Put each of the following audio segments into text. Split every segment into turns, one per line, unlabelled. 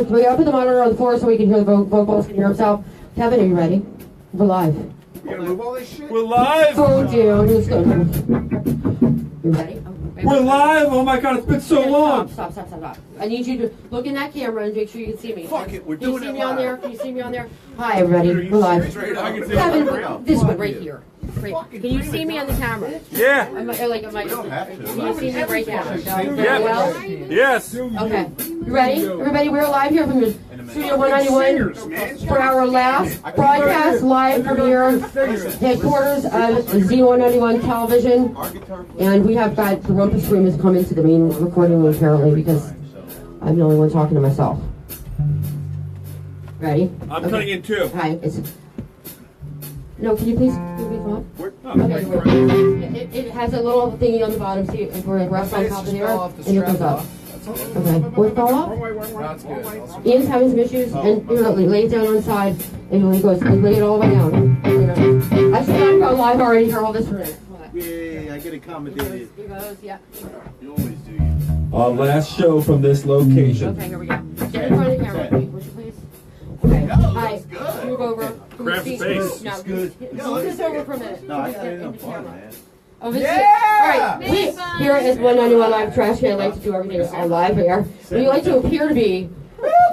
we gotta put the monitor on the floor so we can hear the vocals, can hear himself. Kevin, are you ready? We're live.
You gonna move all this shit?
We're live!
Oh, dear. Who's good? You ready?
We're live! Oh my god, it's been so long!
Stop. I need you to look in that camera and make sure you can see me.
Fuck it, we're
Can you
doing
see
it
me on
live.
there? Can you see me on there? Hi, everybody. We're live. Kevin, this one right here. Right. Can you see me on the camera?
Yeah!
Can you see me right now?
Yep.
Well?
Yes!
Okay. You ready? Everybody, we're live here from Studio 191 for our last broadcast live from here, headquarters of Z191 Television. And we have got the rumpus room has come into the main recording room apparently because I'm the only one talking to myself. Ready?
I'm cutting in too.
Hi. No, can you please give me a thought? Okay. It has a little thingy on the bottom, see, for a rest on top of there, and it goes up. Okay. Will it fall off?
That's good.
Ian's having some issues, and here, lay it down on the side, and when he goes, lay it all the way down. I should not go live already here all this for a minute.
Yeah, I get accommodated.
Here goes, yeah.
You always do, you.
Our last show from this location.
Okay, here we go. Get in front of the camera, would you please? Okay. Hi. Move over.
Grab space.
No, move this over for a minute.
No, I got it
In
in
the
fun,
camera.
man.
Oh, this is it. All right, we here at 191 Live Trashcan like to do everything on live air. We like to appear to be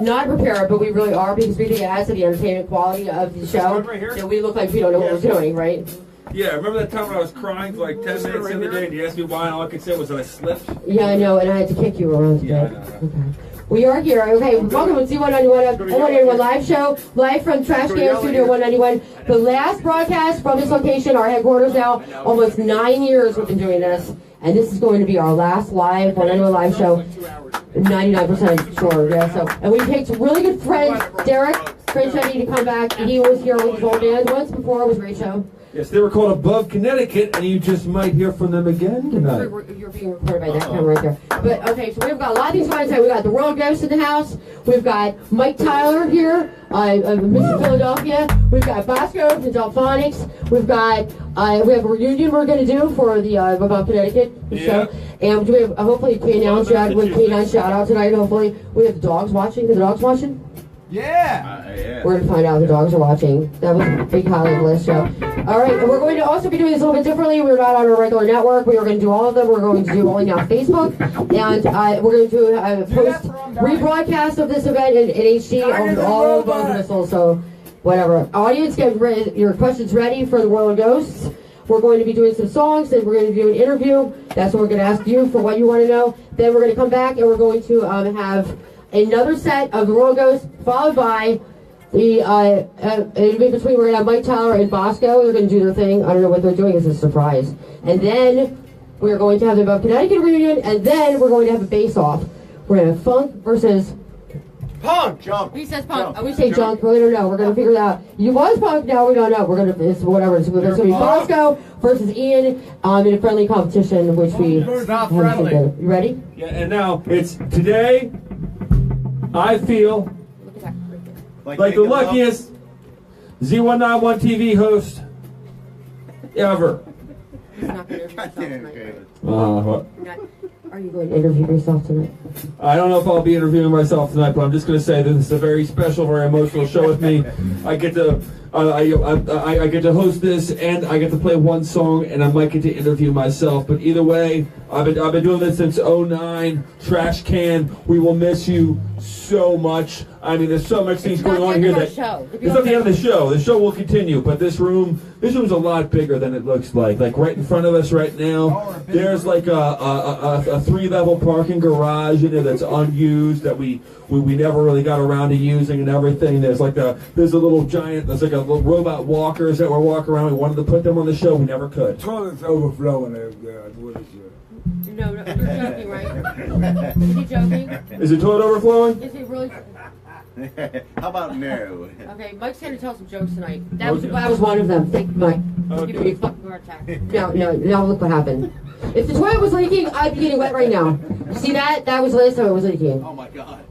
not prepared, but we really are because we think it adds to the entertainment quality of the show. So we look like we don't know what we're doing, right?
Yeah, remember that time when I was crying for like 10 minutes in the day and you asked me why and all I could say was that I slipped?
Yeah, I know, and I had to kick you around today.
Yeah, I know.
Okay. We are here. Okay, welcome to Z191 live show, live from Trashcan Studio 191. The last broadcast from this location, our headquarters now. Almost 9 years we've been doing this, and this is going to be our last live 191 live show. 99% sure, yeah. So, and we picked really good friends, Derek Franchetti, to come back. He was here with his old band once before. It was a great show.
Yes, they were called Above Connecticut, and you just might hear from them again tonight.
You're being recorded by that camera right there. But okay, so we've got a lot of things going on tonight. We've got the World Ghost in the house. We've got Mike Tyler here, Mr. Philadelphia. We've got Bosco from Delphonics. We've got we have a reunion we're going to do for the Above Connecticut show. And we have hopefully a K9 shout out tonight. Hopefully we have the dogs watching. Are the dogs watching?
Yeah.
We're going to find out if the dogs are watching. That was a big highlight of the list show. All right, and we're going to also be doing this a little bit differently. We're not on our regular network. We are going to do all of them. We're going to do only now Facebook. And we're going to do a rebroadcast of this event in HD on all both missiles. So, whatever. Audience, get your questions ready for the World of Ghosts. We're going to be doing some songs, and we're going to do an interview. That's what we're going to ask you for what you want to know. Then we're going to come back, and we're going to have another set of the World Ghosts, followed by the in between we're gonna have Mike Tyler and Bosco. They're gonna do their thing. I don't know what they're doing. It's a surprise. And then we're going to have the Above Connecticut reunion, and then we're going to have a face-off. We're gonna have funk versus
Punk. Jump.
He says punk. We say junk. We don't know. We're gonna figure it out. You was punk. Now we don't know. We're gonna it's whatever. It's gonna be Bosco versus Ian in a friendly competition, which we
not friendly.
You ready?
Yeah, and now it's today. I feel like the luckiest Z191 TV host ever.
He's not going to interview himself tonight.
What?
Are you going to interview yourself tonight?
I don't know if I'll be interviewing myself tonight, but I'm just going to say that this is a very special, very emotional show with me. I get to I get to host this, and I get to play one song, and I might get to interview myself. But either way, I've been doing this since '09. Trashcan, we will miss you so much. I mean, there's so much things going on here that it's not the end of the show. The show will continue, but this room's a lot bigger than it looks like. Like right in front of us right now, there's like a 3-level parking garage in there that's unused that we never really got around to using and everything. There's a little giant. There's like a little robot walkers that were walking around. We wanted to put them on the show. We never could.
The toilet's overflowing there. What is it?
No, you're joking, right? Is he joking?
Is the toilet overflowing?
Is he really?
How about no?
Okay, Mike's going to tell some jokes tonight. That was one of them. Thank you, Mike.
Okay.
Give me a fucking heart attack. No, now look what happened. If the toilet was leaking, I'd be getting wet right now. See that? That was the last time it was leaking.
Oh my god.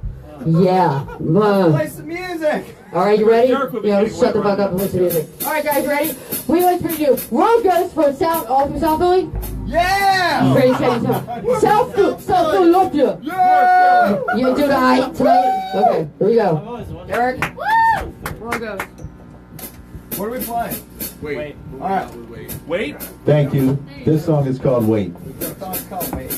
Yeah.
Play some music.
All right, you ready? Yeah, let's shut the fuck up and listen to music. All right, guys, ready? We like to do World Ghosts from all from South Philly.
Yeah!
Ready, steady, go. Self-developed.
Yeah!
You do the I tonight? Okay, here we go. Eric? Roll goes.
What are we playing?
Wait.
All right.
Wait.
Thank you. This song is called Wait.
The song's called Wait.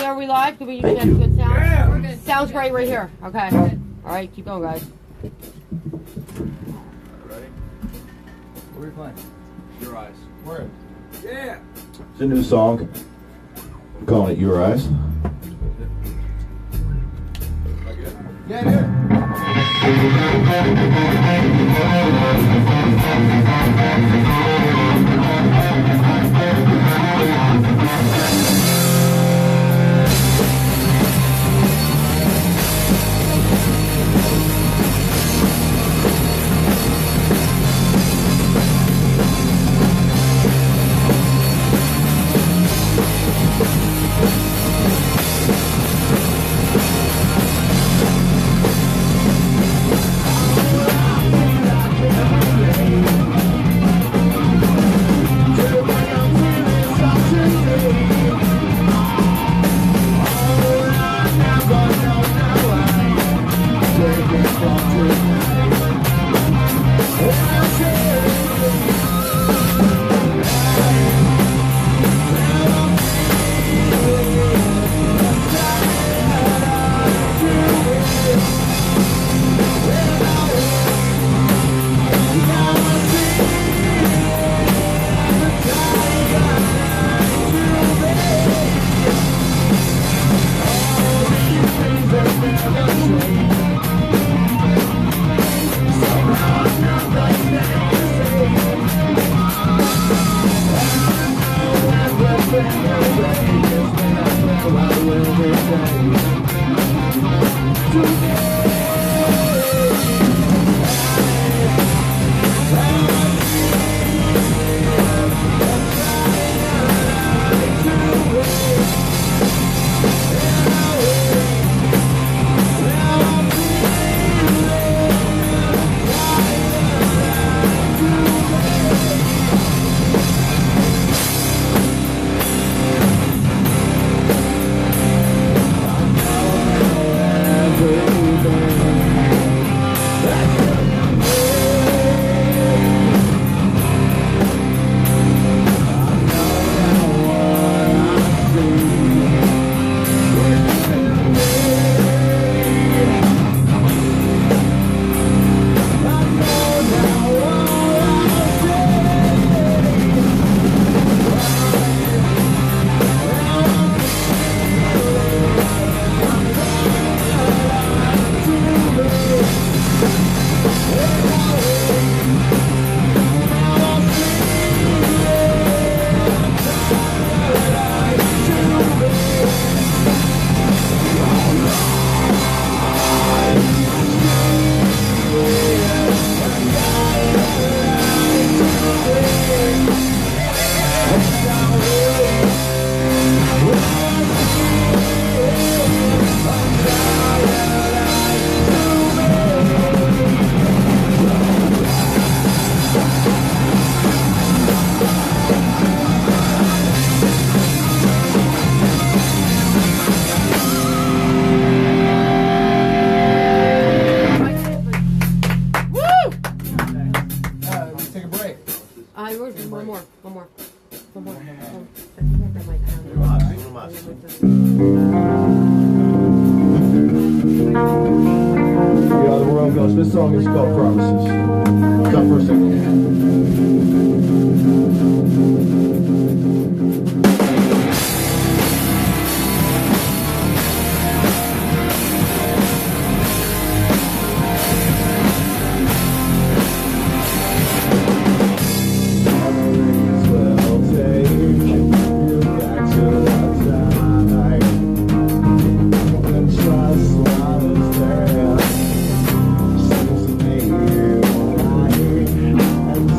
Are we live? Do we have good sound?
Yeah.
We're good. Sounds great right here. Okay. All right, keep going, guys.
Ready? What are we playing?
Your eyes.
Where?
Yeah.
It's a new song. I'm calling it Your Eyes.
Yeah,
This song is called Promises. It's our first single.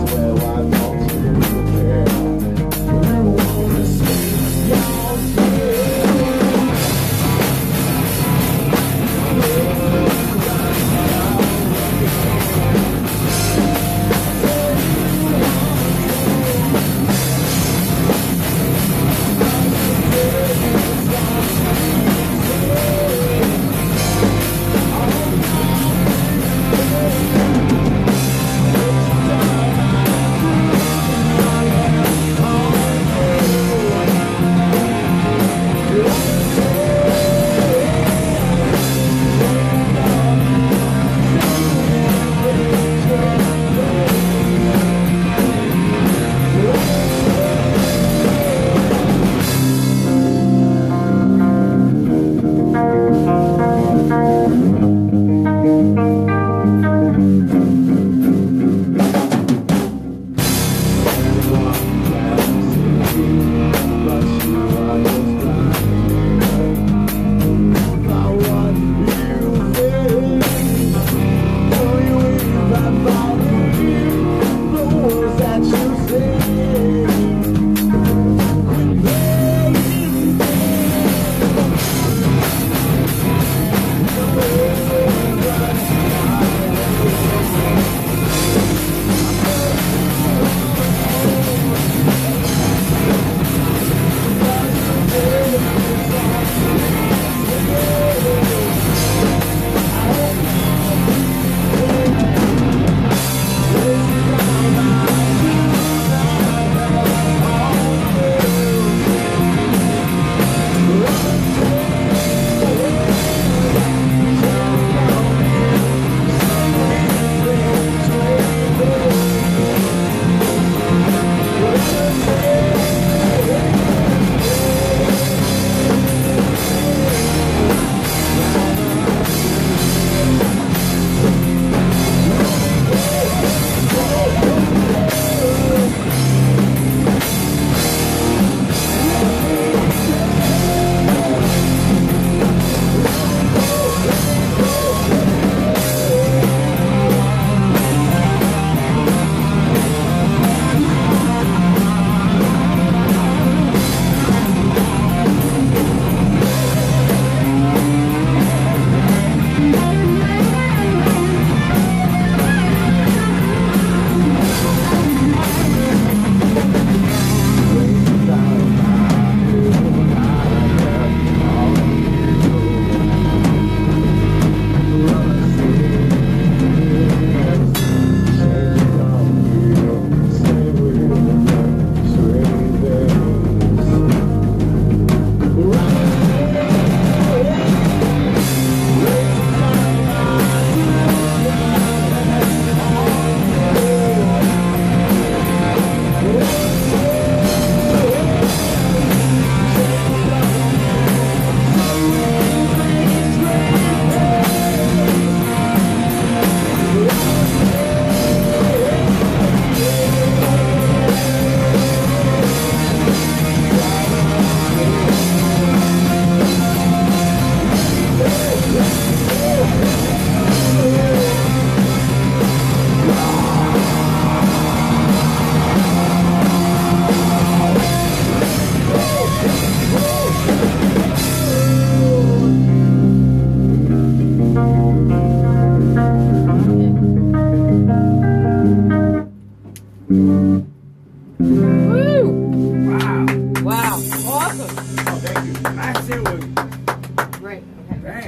Well,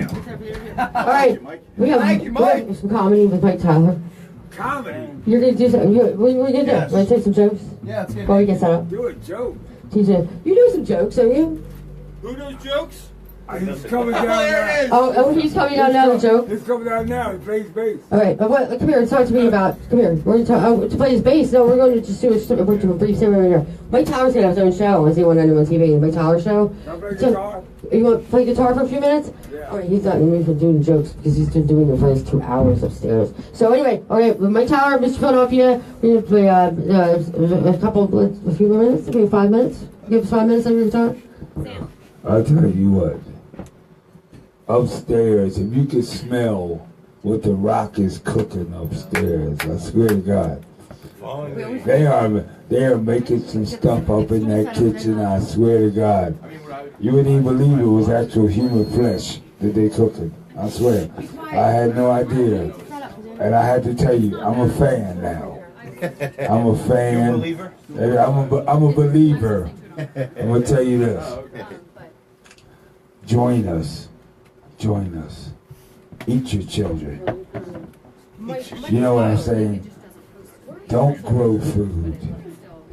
All right, we have,
Thank you,
we have
Mike.
some comedy with Mike Tyler.
Comedy.
You're gonna do something. What are you gonna do?
Yes.
Want to take some jokes?
Yeah, it's
While we get set up.
Do a joke.
TJ, you do some jokes, don't you?
Who knows jokes?
He's coming down
there it is.
now.
Oh, he's coming out now. The joke.
He's coming down now. He plays bass.
All right, what? Come here. Talk to me about. Come here. We're going to play his bass. No, we're going to just do a brief statement right here. Mike Tyler's gonna have his own show. Is he on anyone TV? The Mike Tyler show.
Can I play
So,
guitar?
you want to play guitar for a few minutes?
Yeah.
All right, he's not in the mood for doing jokes because he's been doing them for his 2 hours upstairs. So anyway, all right, with Mike Tyler, Mr. Philadelphia, we're gonna play a few more minutes, maybe 5 minutes. Give us 5 minutes on your guitar.
I'll tell you what. Upstairs, if you could smell what the Rock is cooking upstairs, I swear to God. They are making some stuff up in that kitchen, I swear to God. You wouldn't even believe it was actual human flesh that they cooking. I swear. I had no idea. And I had to tell you, I'm a fan now. I'm a fan. And I'm a believer. I'm going to tell you this. Join us. Join us. Eat your children. You know what I'm saying? Don't grow food.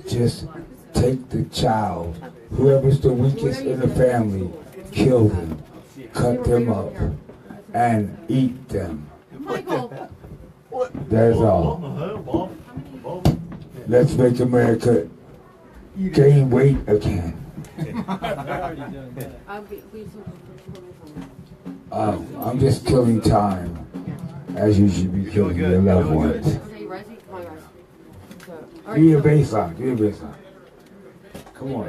Just take the child. Whoever's the weakest in the family, kill them. Cut them up. And eat them. That's all. Let's make America gain weight again. I'm just killing time, as you should be killing your loved ones. Give me a bass line. Give me a bass line. Come on.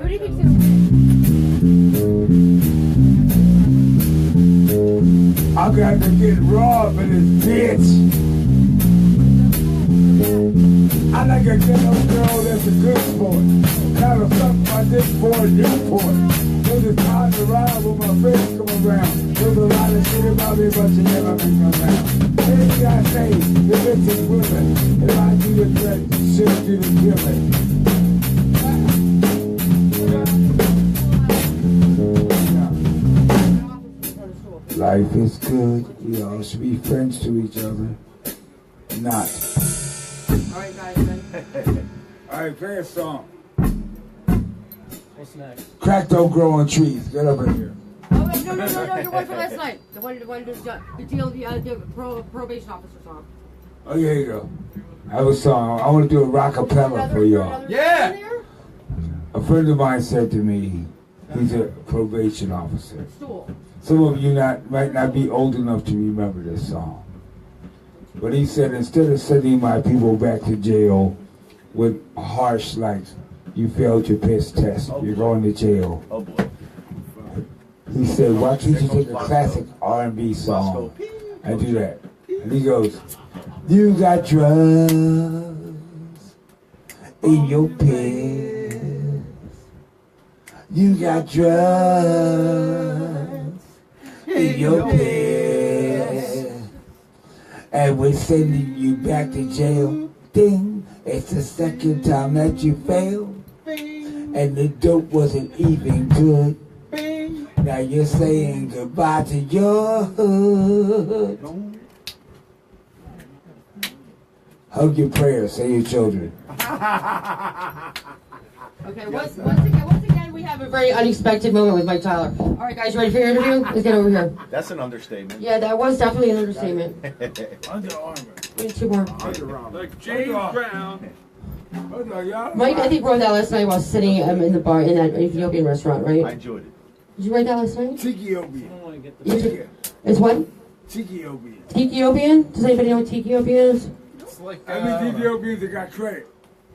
I got to get robbed in this bitch. I like a ghetto girl that's a good sport. Kind of suck my dick for a Newport. There's a time to ride when my friends come around. There's a lot of shit about me, but you never bring them around. Anything I say, the bitch is women. If I do a threat, shit do the killing. Life is good. We all should be friends to each other. Not.
Alright, guys,
Alright, play a song.
What's next?
Crack don't grow on trees. Get up in here.
Oh, wait, no, the one from last night. The one, the probation officer song.
Oh, here you go. I have a song. I want to do a rockapella for y'all.
Yeah.
A friend of mine said to me, he's a probation officer.
Stool.
Some of you might not be old enough to remember this song. But he said, instead of sending my people back to jail with harsh, like, you failed your piss test, you're going to jail.
Oh boy.
He said, why can't you take a classic R&B song and do that? And he goes, you got drugs in your piss. You got drugs in your piss. And we're sending you back to jail. Ding, it's the second time that you failed. And the dope wasn't even good. Now you're saying goodbye to your hood. Hug your prayers, say your children.
Okay, once again, we have a very unexpected moment with Mike Tyler. All right, guys, you ready for your interview? Let's get over here.
That's an understatement.
Yeah, that was definitely an understatement.
Under Armour.
We need 2 more.
Like James Brown.
Mike, I think wrote that last night while sitting in the bar in that Ethiopian restaurant,
I
right?
enjoyed it.
Did you write that last night?
Tikiopian.
It's what?
Tikiopian.
Tikiopian? Does anybody know what Tikiopian is?
It's like
Every Ethiopians that got credit.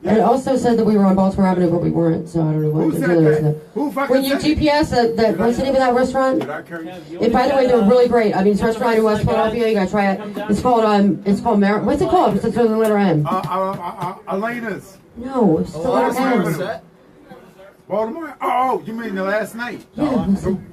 And it also said that we were on Baltimore Avenue, but we weren't, so I don't know what
Who
the
said
deal is.
that? Who fucking
When you
said
GPS, what's the name of that restaurant?
Did I carry
And by the way, they're really great. I mean, it's a restaurant in West Philadelphia. You gotta try it. It's called what's it called? It's the letter M.
Elena's.
No, it's the letter M.
Baltimore? Oh, you mean the last night?
Yeah,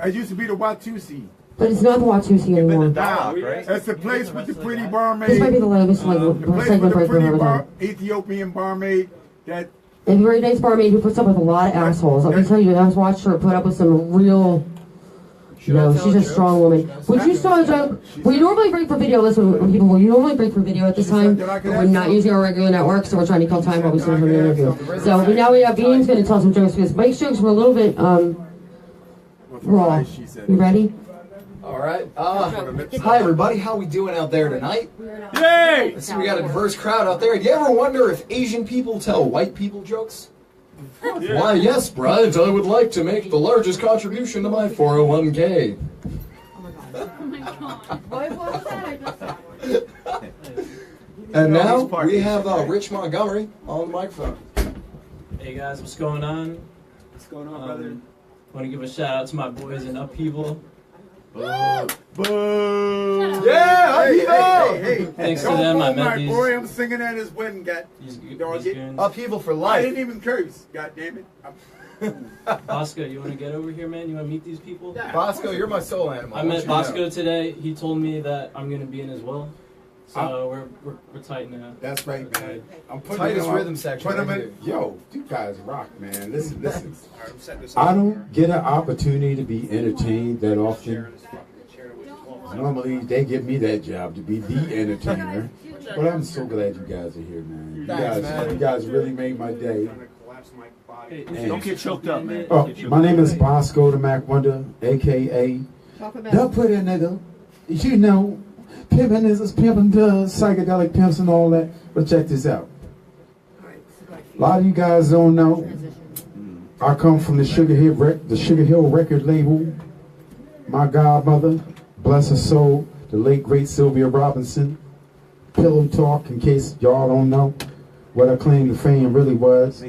It used to be the Watusi.
but it's not the Watusi anymore.
Right?
That's the place with the pretty
This
barmaid.
might be the latest
The place
segment
with the
break we've
pretty
ever done.
Ethiopian barmaid that
A very nice barmaid who puts up with a lot of assholes. Let me tell you, I was watching her put up with some real No, she's a strong woman. Would you saw a joke? We normally break for video. Listen, people, we normally break for video at this time, but we're not using our regular network, so we're trying to kill time while we sit for the interview. So now we have Bean's going to tell some jokes because Mike's jokes were a little bit raw. You ready?
All right. Hi, everybody. How we doing out there tonight?
Yay!
I see we got a diverse crowd out there. Do you ever wonder if Asian people tell white people jokes? Why, yes, Brad. I would like to make the largest contribution to my 401k. And now we have Rich Montgomery on the microphone.
Hey guys, what's going on?
What's going on, brother?
Want to give a shout out to my boys in Upheaval.
Boo!
Yeah,
Hey!
Thanks to
Don't
them, I
phone
met
my
these.
boy. I'm singing at his wedding.
These
Dog it.
goons.
Upheaval for
I
life.
didn't even curse. God damn it.
Bosco, you want to get over here, man? You want to meet these people?
Bosco, you're my soul animal.
I met Bosco today. He told me that I'm going to be in as well. So we're tight now.
That's right, man. I'm putting
Tightest
him on-
rhythm section
put him
right
in-
here.
Yo, you guys rock, man. Listen. I don't get an opportunity to be entertained that often. Normally, they give me that job to be the entertainer. But I'm so glad you guys are here, man. You guys really made my day.
Don't get choked up, man.
Oh, my name is Bosco the Mac Wonder, a.k.a. the pretty nigga. You know, pimping is pimping does, psychedelic pimps and all that. But check this out. A lot of you guys don't know. I come from the Sugar Hill record label. My godmother, bless her soul, the late great Sylvia Robinson. Pillow Talk, in case y'all don't know what her claim to fame really was.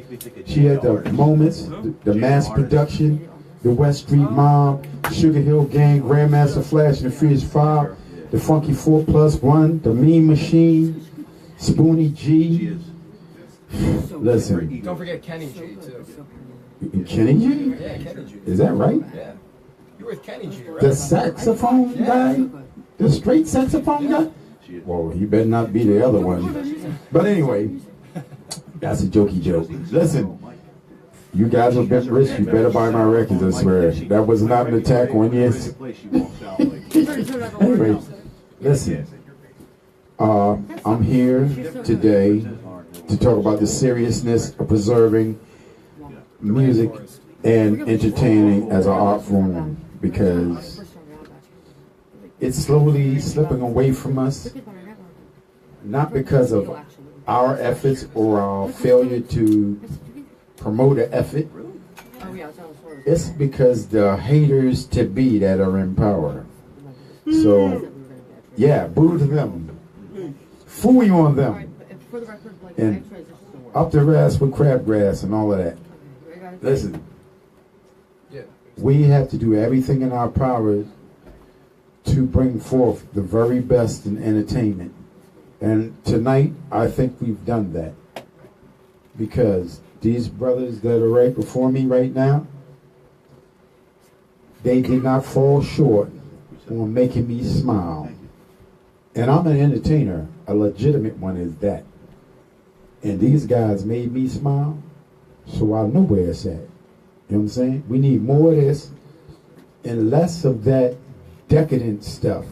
She had the Moments, the Mass Production, the West Street Mob, Sugar Hill Gang, Grandmaster Flash and the Furious 5, the Funky 4+1, the Mean Machine, Spoonie G. Listen.
Don't forget Kenny G, too.
Kenny G?
Yeah, Kenny G.
Is that right?
Yeah. You're with Kenny G, right?
The saxophone guy? The straight saxophone guy? Well, he better not be the other one. But anyway, that's a jokey joke. Listen, you guys have been rich. You better buy my records, I swear. That was not an attack on you. Anyway, listen. I'm here today to talk about the seriousness of preserving music and entertaining as an art form, because it's slowly slipping away from us, not because of our efforts or our failure to promote an effort. It's because the haters to be that are in power. So, yeah, boo to them. Fooey on them. And up their ass with crabgrass and all of that. Listen, we have to do everything in our power to bring forth the very best in entertainment. And tonight, I think we've done that. Because these brothers that are right before me right now, they did not fall short on making me smile. And I'm an entertainer, a legitimate one is that. And these guys made me smile, so I know where it's at. You know what I'm saying? We need more of this and less of that decadent stuff.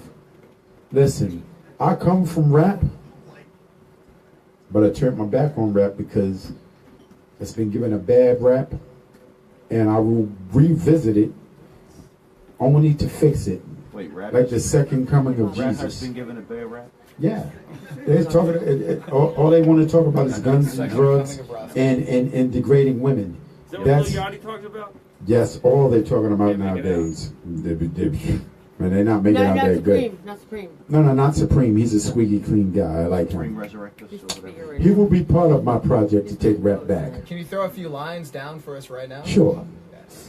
Listen, I come from rap, but I turned my back on rap because it's been given a bad rap, and I will revisit it only to fix it.
Wait, rap
like the second coming of
rap
Jesus.
has been given a bad rap?
Yeah. They're talking, all they want to talk about is guns and drugs and degrading women.
Is that what
That's,
Lil Yachty talked about?
yes, all they're talking about nowadays. Man, they're not making out that good.
Not Supreme.
No, not Supreme. He's a squeaky clean guy. I like
Bring
him.
resurrect us or whatever.
He will be part of my project to take rap back.
Can you throw a few lines down for us right now?
Sure.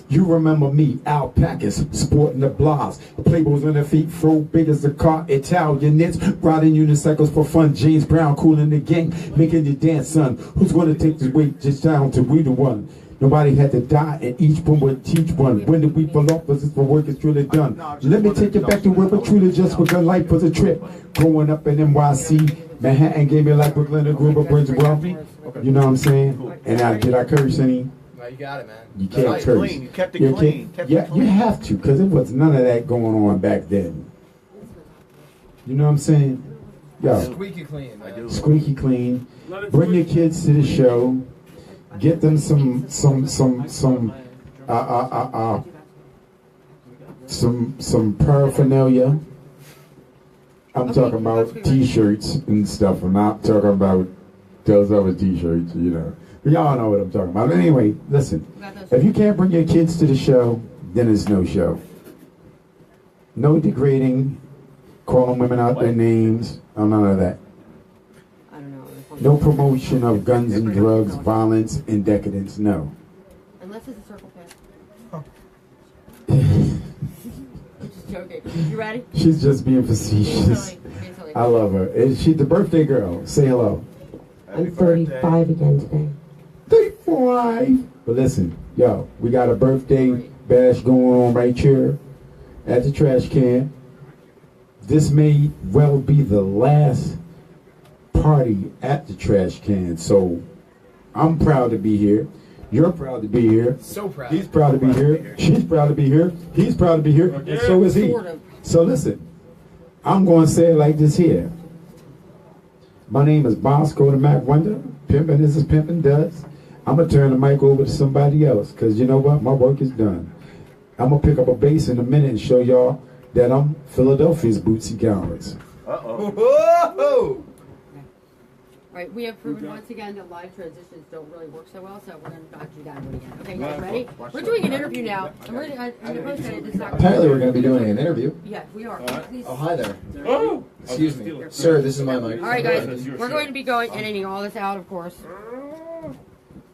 You remember me, alpacas, sporting the blahs, Playboys on their feet, fro big as a car, Italian knits, riding unicycles for fun, James Brown cooling the game, making you dance, son. Who's gonna take the weight just down to we the one? Nobody had to die, and each one would teach one. When did we fall off? Was this for work is truly done? Let me take you back to where we truly just because life was a trip. Growing up in NYC, Manhattan gave me like Brooklyn, a group of Bridge Wealthy. You know what I'm saying? And did I curse any?
No, you got it, man.
You can't
Nice,
curse.
clean. You kept it
You
clean.
can't-
Kept
yeah,
it clean.
you have to, because there was none of that going on back then. You know what I'm saying? Yo,
Squeaky clean, man.
squeaky clean. Bring your kids to the show. Get them some paraphernalia. I'm talking about T-shirts and stuff. I'm not talking about those other T-shirts, you know. But y'all know what I'm talking about. But anyway, listen. If you can't bring your kids to the show, then it's no show. No degrading, calling women out their names, none of that.
I don't know.
No promotion of guns and drugs, violence, and decadence, no.
Unless it's a circle pit. I'm just joking. You ready?
She's just being facetious. I love her. Is she the birthday girl? Say hello.
I'm 35 again today.
35. But listen, yo, we got a birthday bash going on right here at the trash can. This may well be the last party at the trash can, so I'm proud to be here. You're proud to be here.
So proud.
He's proud to be here. She's proud to be here. He's proud to be here. And so is he.
Sort of.
So listen, I'm going to say it like this here. My name is Bosco the Mac Wonder. Pimpin' this is Pimpin' Does. I'm going to turn the mic over to somebody else, because you know what? My work is done. I'm going to pick up a bass in a minute and show y'all that I'm Philadelphia's Bootsy Collins.
Uh-oh.
Whoa!
Right, we have proven once again that live transitions don't really work so well, so we're going to not do that one again. Okay, you guys ready? We're doing an interview now. And we're going to
Apparently we're going to be doing an interview.
Yeah, we are. Please.
Oh, hi there.
Oh!
Excuse me. Sir, this is my mic.
All right, guys, we're going to be going editing all this out, of course.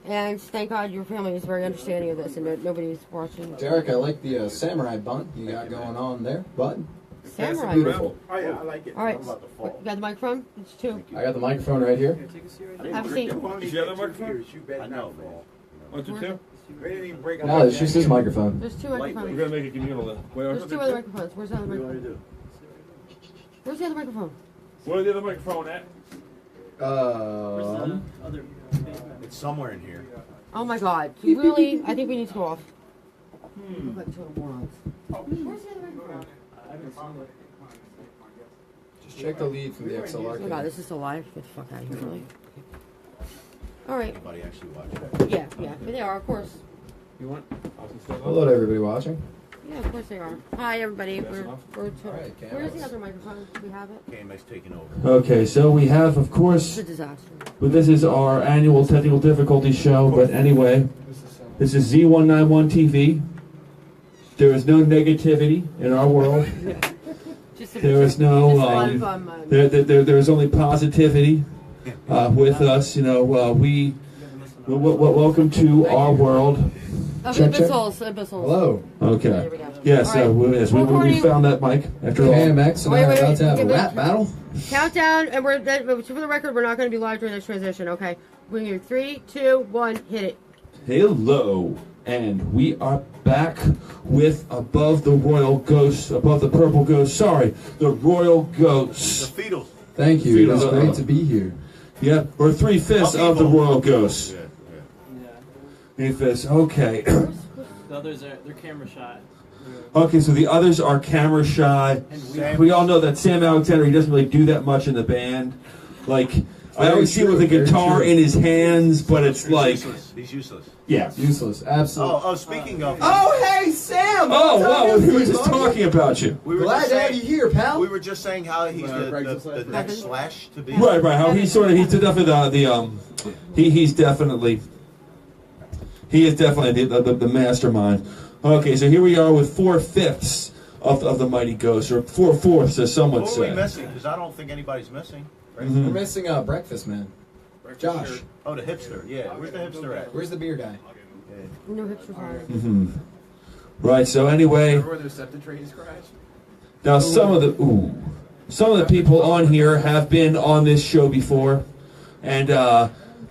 And thank God your family is very understanding of this, and that nobody's watching.
Derek, I like the samurai bun you got going on there. Button.
Samurai.
Beautiful.
Oh, yeah, I like it.
All right,
I'm about to fall.
you got the microphone? It's two.
I got the microphone right here.
Have a seat.
Did you have the microphone?
I know, man.
Want to two?
They didn't even break up
No, it's just his microphone.
There's two
We're
microphones.
gonna make it communal then. Wait,
There's two other microphones. Where's the other
What do you want
microphone?
to do?
Where's the other microphone?
Where's the other microphone at?
Other
It's somewhere in here.
Oh my God! Really? I think we need to go off. Look like total morons. Where's the other microphone?
Just check the lead from the
Oh
XLR.
my God! This is still live. Get the fuck out of here, really. All right.
Anybody actually watch it?
Yeah. But they are, of course.
You want?
Hello to everybody watching.
Yeah, of course they are. Hi, everybody.
That's enough?
We're
Alright,
where's the other microphone? Do we have it?
KMX taking over.
Okay, so we have, of
It's
course,
a disaster.
but this is our annual technical difficulty show. But anyway, this is Z191 TV. There is no negativity in our world.
Just a
There is no.
just a lot of,
There is only positivity with us. You know, welcome to our world.
Check.
Imbeciles.
Hello.
Okay.
There we go.
Yes,
All right.
yes, we found that mic after all.
KMX and I are
Wait,
about to have a
give it-
rap battle.
Countdown, and for the record, we're not going to be live during this transition. Okay, we're here. 3, 2, 1, hit it.
Hello, and we are back with Above the Royal Ghosts, Above the Purple Ghosts, sorry, the Royal Ghosts.
The Feetles.
Thank you. It's great to be here.
Yeah, or 3/5 of the Royal Ghosts.
Yeah.
3/5, okay.
The others are they're camera shy.
Okay, so the others are camera shy. We all know that Sam Alexander, he doesn't really do that much in the band. Like, I always see him with a guitar in his hands, but it's like...
He's useless.
Yeah.
Useless. Absolutely.
Speaking of...
Oh, hey, Sam!
Oh, wow, we were just talking about you.
We were
Glad
just
to have
saying,
you here, pal.
We were just saying how he's the next Slash to be.
Right, how he's definitely he is definitely the mastermind. Okay, so here we are with 4/5 of the mighty ghost, or 4/4, as some would
What are we
say.
missing? Because I don't think anybody's missing. Right?
Mhm.
We're missing Breakfast Man. Josh.
Oh, the hipster. Yeah, where's the hipster at?
Where's the beer guy?
No hipsters on it.
Mhm. Right. So anyway, now some of the people on here have been on this show before, and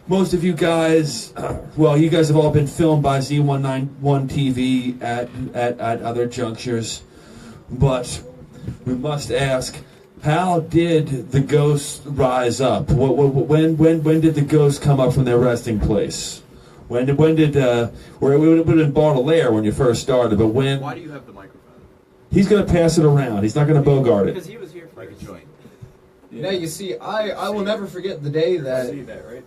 most of you guys, well, you guys have all been filmed by Z191 TV at other junctures, but we must ask, how did the ghosts rise up? When did the ghosts come up from their resting place? When did we would have been in Baudelaire when you first started, but when?
Why do you have the microphone?
He's going to pass it around. He's not going to bogart it.
Because he was here for like a joint.
Now you see, I will never forget the day that
right?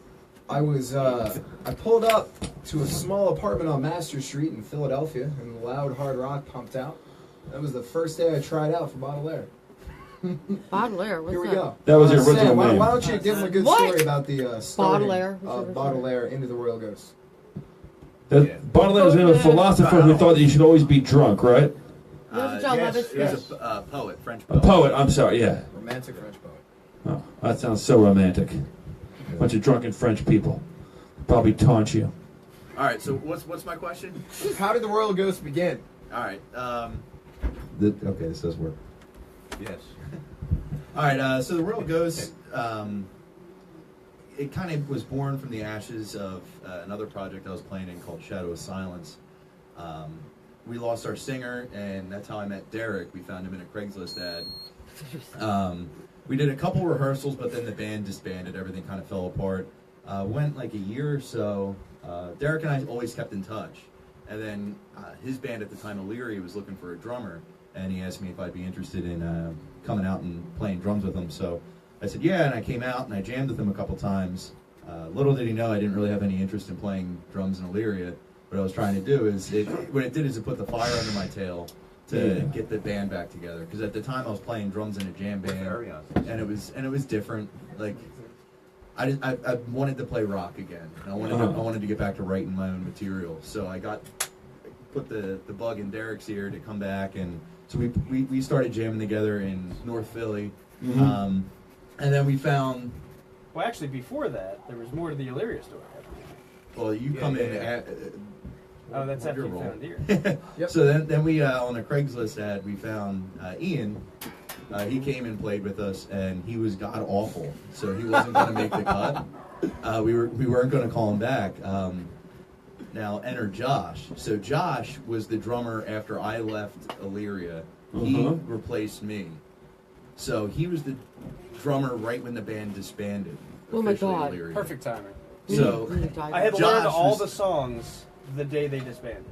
I was I pulled up to a small apartment on Master Street in Philadelphia, and the loud hard rock pumped out. That was the first day I tried out for Baudelaire.
Baudelaire, what's
Here we
that?
go.
That was your original
Sam,
name.
why don't you give him a good
What?
story about the starting
Baudelaire.
of Baudelaire into the Royal Ghost?
Baudelaire was the name of a philosopher who thought that you should always be drunk, right?
Those are John Levitt's
He was
fish.
a poet, French
A
poet.
poet, I'm sorry, yeah.
Romantic French poet.
Oh, that sounds so romantic. Bunch of drunken French people. Probably taunt you.
All right, so what's my question?
How did the Royal Ghost begin?
All right.
Okay, this does work.
Yes. All right. So the Royal Ghost, it kind of was born from the ashes of another project I was playing in called Shadow of Silence. We lost our singer, and that's how I met Derek. We found him in a Craigslist ad. We did a couple rehearsals, but then the band disbanded. Everything kind of fell apart. Went like a year or so. Derek and I always kept in touch. And then his band at the time, MILITIA, was looking for a drummer. And he asked me if I'd be interested in coming out and playing drums with him. So I said, yeah, and I came out and I jammed with him a couple times. Little did he know I didn't really have any interest in playing drums in MILITIA. What I was trying to do is, what it did is it put the fire under my tail to get the band back together. Because at the time I was playing drums in a jam band, and it was different. Like I wanted to play rock again, and I wanted to get back to writing my own material. So I put the bug in Derek's ear to come back, and so we started jamming together in North Philly, and then we found.
Well, actually, before that, there was more to the Illyria story.
Well, you come in at.
Oh, that's after you found here.
Yep. So then we on a Craigslist ad we found Ian. He came and played with us, and he was god awful. So he wasn't going to make the cut. We weren't going to call him back. Now enter Josh. So Josh was the drummer after I left Illyria. He replaced me. So he was the drummer right when the band disbanded.
Oh my God!
Illyria.
Perfect timing.
So
I had
Josh
learned all
was-
the songs the day they disbanded.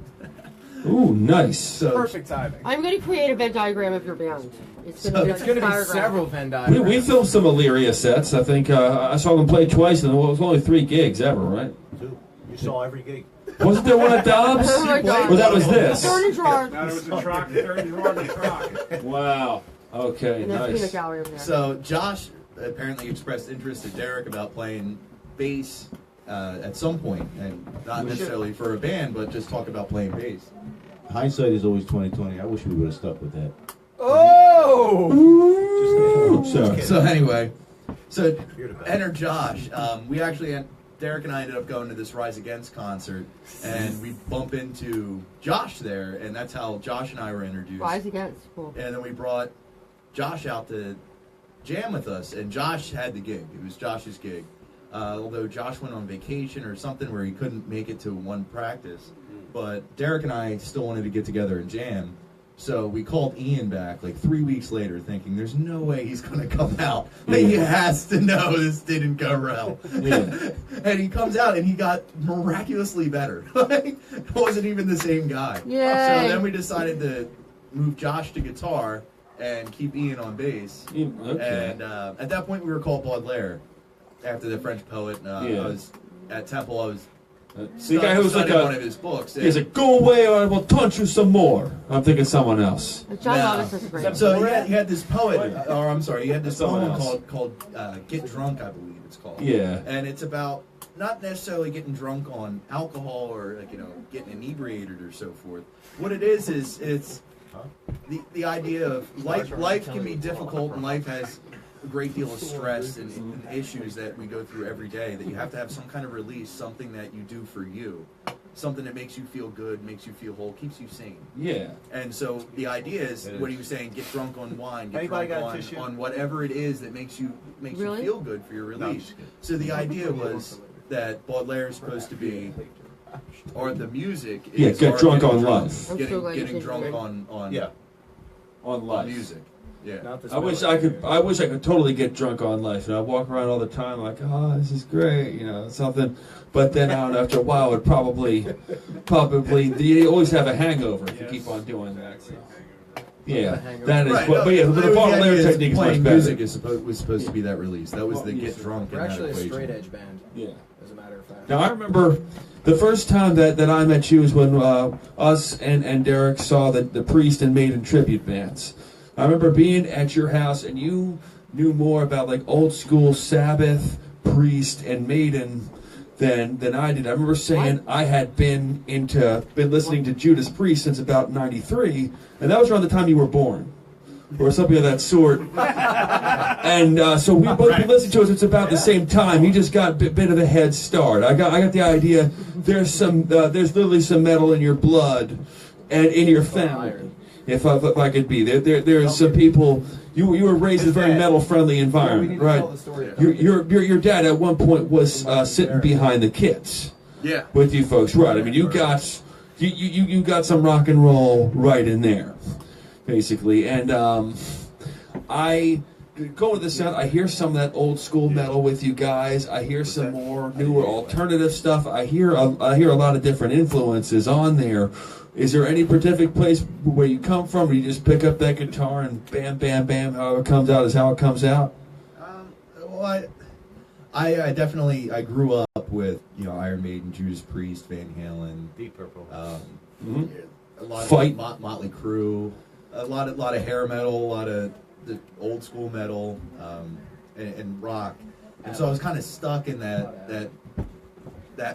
Ooh, nice.
So
Perfect timing.
I'm going to create a Venn diagram of your band. It's going to be,
It's going to be several Venn
We
diagrams.
filmed some Illyria sets. I think I saw them play twice, and it was only 3 gigs ever, right?
You saw every gig.
Wasn't there one at Dobbs?
Oh my God!
Well, that was this.
Third and drawer.
Now there was a truck, third drawer in the truck.
Wow. Okay,
And that's peanut
nice.
gallery over there.
So Josh apparently expressed interest to Derek about playing bass at some point, and not necessarily for a band, but just talk about playing bass.
Hindsight is always 20/20. I wish we would have stuck with that.
Oh!
Sorry.
So anyway, so enter Josh. We actually Derek and I ended up going to this Rise Against concert, and we bump into Josh there, and that's how Josh and I were introduced.
Rise Against. Cool.
And then we brought Josh out to jam with us, and Josh had the gig. It was Josh's gig. Although Josh went on vacation or something where he couldn't make it to one practice. But Derek and I still wanted to get together and jam. So we called Ian back like 3 weeks later thinking there's no way he's going to come out. He has to know this didn't go well.
Yeah.
And he comes out and he got miraculously better. Like, it wasn't even the same guy.
Yay.
So then we decided to move Josh to guitar and keep Ian on bass.
Okay.
And at that point we were called Baudelaire after the French poet. I was at Temple. I was
the guy who was like
one of his books.
He's like, go away or I will taunt you some more. I'm thinking someone else.
John Levitt's is great.
So he had this poet, or I'm sorry, he had this
Someone
poem
else.
called Get Drunk, I believe it's called.
Yeah.
And it's about not necessarily getting drunk on alcohol or getting inebriated or so forth. What it is it's the idea of life can be difficult, and life has a great deal of stress and issues that we go through every day, that you have to have some kind of release, something that you do for you, something that makes you feel good, makes you feel whole, keeps you sane.
Yeah.
And so the idea is what he was saying: get drunk on wine, get drunk on whatever it is that makes you feel good for your release. So the idea was that Baudelaire is supposed to be, or the music is
get drunk on life.
Getting drunk on
life.
music. Yeah.
Not this
I wish I could totally get drunk on life, and I walk around all the time like, oh, this is great, something. But then I don't know, after a while, it probably you always have a hangover if you keep on doing that. So. Yeah, that is.
Right,
But yeah, the bottle layer technique is much
playing
better.
music was supposed to be that release. That was the get drunk.
We're
in that
actually a
equation.
straight edge band.
Yeah.
As a matter of fact.
Now I remember the first time that I met you was when us and Derek saw the Priest and Maiden tribute bands. I remember being at your house and you knew more about like old school Sabbath, Priest, and Maiden than I did. I remember saying I had been listening to Judas Priest since about '93, and that was around the time you were born, or something of that sort. And so we both been listening to it. It's about the same time. He just got a bit of a head start. I got the idea. There's literally some metal in your blood and in your family. If I could be there's some people. You were raised in a very metal-friendly environment, right? Your dad at one point was sitting behind the kids, with you folks, right? I mean, you got some rock and roll right in there, basically. And I go to the sound. I hear some of that old school metal with you guys. I hear some more newer alternative stuff. I hear a lot of different influences on there. Is there any particular place where you come from, or you just pick up that guitar and bam, bam, bam, however it comes out is how it comes out?
Well, I definitely grew up with Iron Maiden, Judas Priest, Van Halen,
Deep Purple,
a lot
Fight.
of Motley Crue, a lot of hair metal, a lot of the old school metal, and rock, and so I was kind of stuck in that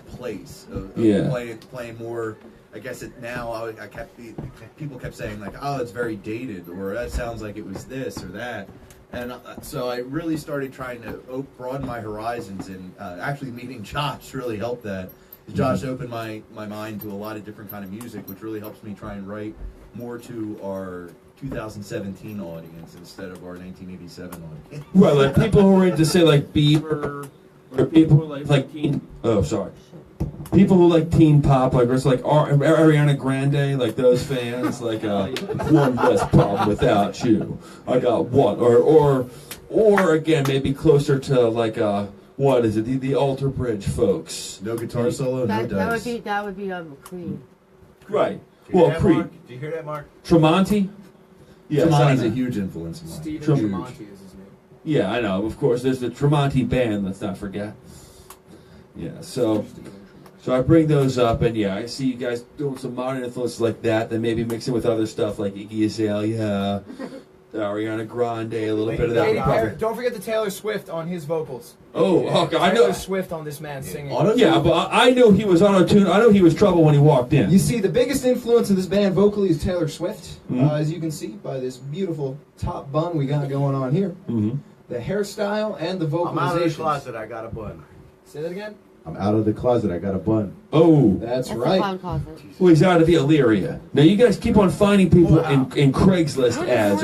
place of playing more. I guess people kept saying like, oh, it's very dated, or that sounds like it was this or that, and so I really started trying to broaden my horizons, and actually meeting Josh really helped that. Josh opened my mind to a lot of different kind of music, which really helps me try and write more to our 2017 audience instead of our 1987 audience.
Well, like people who are into say like Bieber, or people who like teen. Oh, sorry. People who like teen pop, like Ariana Grande, like those fans, like one less problem without you. I got one, or again maybe closer to like what is it? The Alter Bridge folks.
No guitar solo, no dice.
That would be Creed.
Right. Well, Creed.
Do you hear that, Mark?
Tremonti. Yeah,
Tremonti's a huge influence in mine.
Steve Tremonti is his name.
Yeah, I know. Of course, there's the Tremonti band. Let's not forget. Yeah. So I bring those up, and I see you guys doing some modern influences like that, then maybe mixing with other stuff like Iggy Azalea, Ariana Grande, a little bit of that.
Katy Perry. Don't forget the Taylor Swift on his vocals.
Oh, okay. I know.
Taylor Swift on this man singing.
Yeah, but I knew he was auto-tuned. I know he was trouble when he walked in.
You see, the biggest influence of this band vocally is Taylor Swift, as you can see by this beautiful top bun we got going on here.
Mm-hmm.
The hairstyle and the vocalization.
I'm out of the closet. I got a bun.
Say that again.
I'm out of the closet. I got a bun.
Oh,
that's right.
Well,
he's out of the Illyria. Now you guys keep on finding people in Craigslist ads.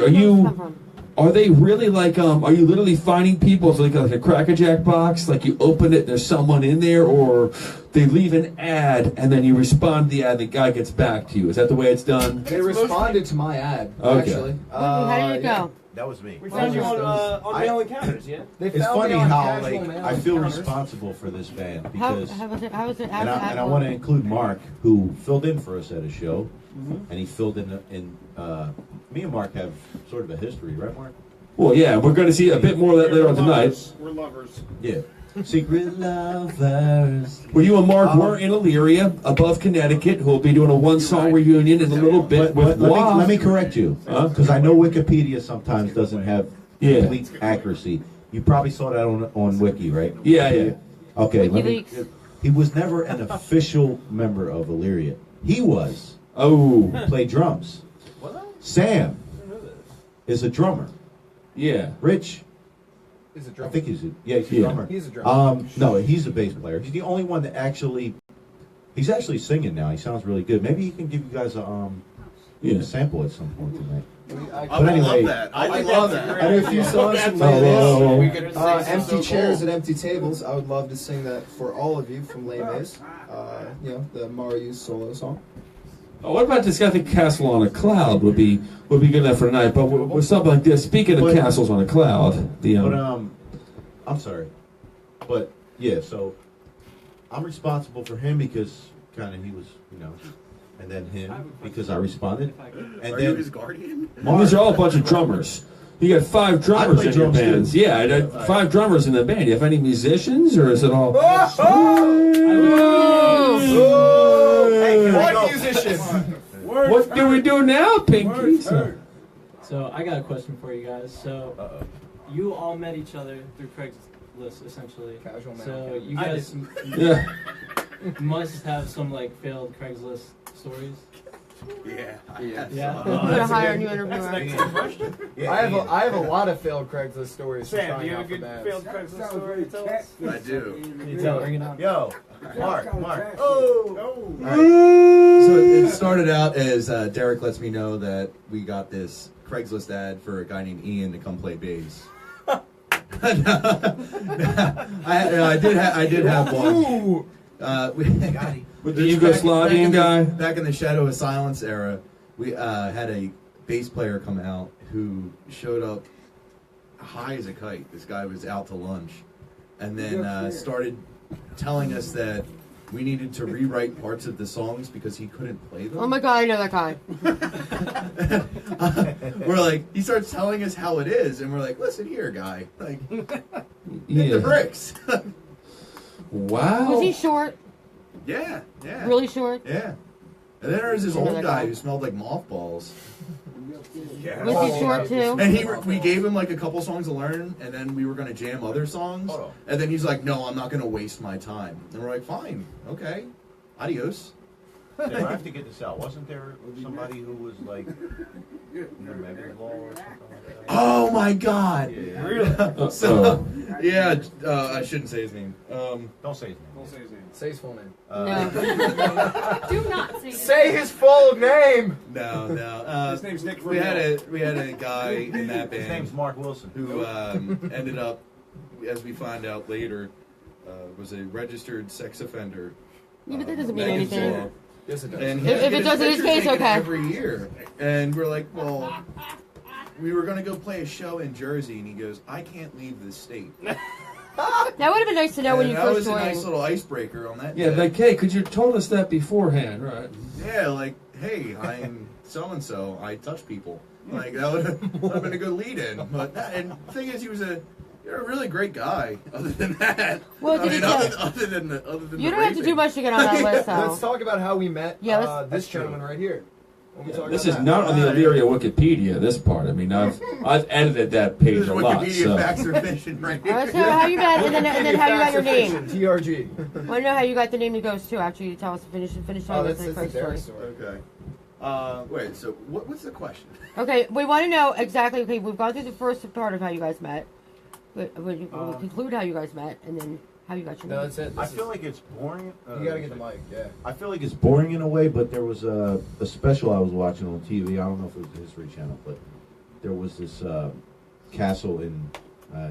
Are they really like are you literally finding people? It's like a Cracker-Jack box, like you open it, there's someone in there, or they leave an ad and then you respond to the ad, the guy gets back to you. Is that the way it's done?
They responded to my ad,
Okay.
actually.
How did it go?
That was me.
We found you on Mail Encounters, yeah?
It's funny how I feel responsible for this band because
How was it?
and I want to include Mark, who filled in for us at a show, and he filled in. Me and Mark have sort of a history, right, Mark?
Well, yeah, we're going to see a bit more of that later on tonight.
We're lovers.
Yeah. Secret lovers.
Well, you and Mark were in Illyria, above Connecticut, who will be doing a one-song reunion in a little bit with
let me correct you, because I know Wikipedia sometimes doesn't have complete accuracy. You probably saw that on Wiki, right?
Yeah.
Okay, he was never an official member of Illyria. He was.
Oh.
He played drums. Sam is a drummer.
Yeah.
Rich.
He's a drummer.
I think he's a drummer.
He's a drummer.
No, he's a bass player. He's the only one that he's actually singing now. He sounds really good. Maybe he can give you guys a sample at some point tonight.
I would love that. I love that.
I do a few songs from Les Mis. Empty chairs and empty tables. I would love to sing that for all of you from Les Mis. The Marius solo song.
What about this guy? I think Castle on a Cloud would be good enough for tonight. But with something like this, speaking of castles on a cloud,
I'm sorry, but yeah. So I'm responsible for him because kind of he was, and then him because I responded. And
Are
then
you his guardian?
these are all a bunch of drummers. You got 5 drummers in your bands.
Too.
Yeah, I got 5 drummers in the band. Do you have any musicians, or is it all?
Hey, one musician.
What do we do now, Pinky?
So I got a question for you guys. So you all met each other through Craigslist, essentially.
Casual man.
So you guys must have some like failed Craigslist stories.
Yeah.
Yeah.
We're gonna hire a new interviewer.
I have a lot of failed Craigslist stories.
Sam, do you have a good failed Craigslist story to tell us?
I do.
Can you tell? Bring it up.
Yo, Mark.
So it started out as Derek lets me know that we got this Craigslist ad for a guy named Ian to come play bass. I did have one.
With the Yugoslavian guy?
Back in the Shadow of Silence era, we had a bass player come out who showed up high as a kite. This guy was out to lunch. And then started telling us that we needed to rewrite parts of the songs because he couldn't play them.
Oh my god, I know that guy.
We're like, he starts telling us how it is, and we're like, listen here, guy. Like, hit the bricks.
Wow.
Was he short?
Yeah.
Really short?
Yeah. And then there was this old guy who smelled like mothballs.
Yeah. Was he short too?
And we gave him like a couple songs to learn, and then we were going to jam other songs. And then he's like, no, I'm not going to waste my time. And we're like, fine, okay, adios.
I have to get this out. Wasn't there somebody who was like in the mega law or something like that?
Oh my God!
Yeah.
Really? I shouldn't say his name.
Don't say his name.
Don't say his name.
Say his full name.
No.
Do not say
Say his full name.
No.
His name's Nick.
We had a guy in that band.
His name's Mark Wilson.
Who ended up, as we find out later, was a registered sex offender.
Yeah, but that doesn't mean anything.
Yes, it does.
And
If it does in his case, okay.
Every year, and we're like, well, we were gonna go play a show in Jersey, and he goes, I can't leave this state.
That would have been nice to know when you
that
first
was
joined.
a nice little icebreaker on that.
Yeah,
day.
like, hey, could you told us that beforehand, right?
Yeah, like, hey, I'm so and so. I touch people. Like that would have been a good lead-in. But and the thing is, you're a really great guy. Other than that,
Well,
other than
you don't have to do much to get on that list, though.
Let's talk about how we met.
Yeah,
this gentleman right here.
This is not on the Illyria Wikipedia, this part. I mean, I've edited that page a lot.
Wikipedia facts are fiction right here.
Let's know how you met, and then how you got your name.
TRG.
I want to know how you got the name to Ghost too. After you tell us finish telling us the
that's
story.
Okay. Wait. So what's the question?
Okay, we want to know exactly. Okay, we've gone through the first part of how you guys met. We'll conclude how you guys met, and then how you got your name.
No, that's it.
I feel like it's boring.
You gotta get the mic. Yeah.
I feel like it's boring in a way, but there was a special I was watching on TV. I don't know if it was the History Channel, but there was this castle in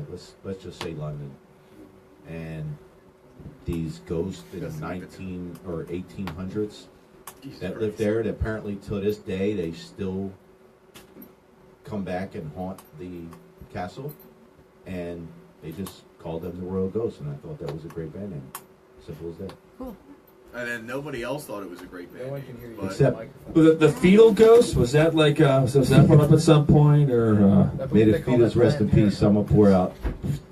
let's just say London, and these ghosts in 19 or 1800s that lived there. That apparently to this day they still come back and haunt the castle, and they just called them the Royal Ghosts, and I thought that was a great band name. Simple as that.
Cool.
And then nobody else thought it was a great band.
No one can hear you.
Except
The fetal ghost, was that like, was that brought up at some point, or?
May the fetus rest in peace. I'm going to pour out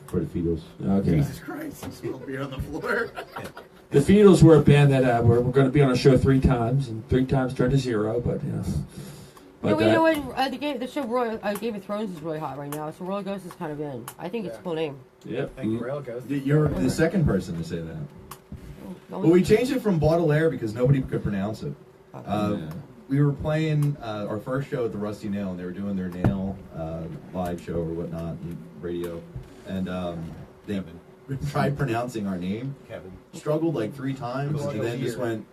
for the fetus.
Okay.
Jesus Christ, you spilled beer on the floor.
The Feetles were a band that we're going to be on a show 3 times, and 3 times turned to 0, but, you know.
Yeah, well, you know what? The show Game of Thrones is really hot right now, so Royal Ghost is kind of in. I think it's a cool name.
Yep.
Thank you, Royal Ghost.
You're the second person to say that. Well, we changed it from Baudelaire because nobody could pronounce it. We were playing our first show at the Rusty Nail, and they were doing their Nail live show or whatnot, on radio, and they tried pronouncing our name.
Kevin
struggled like 3 times, and then just went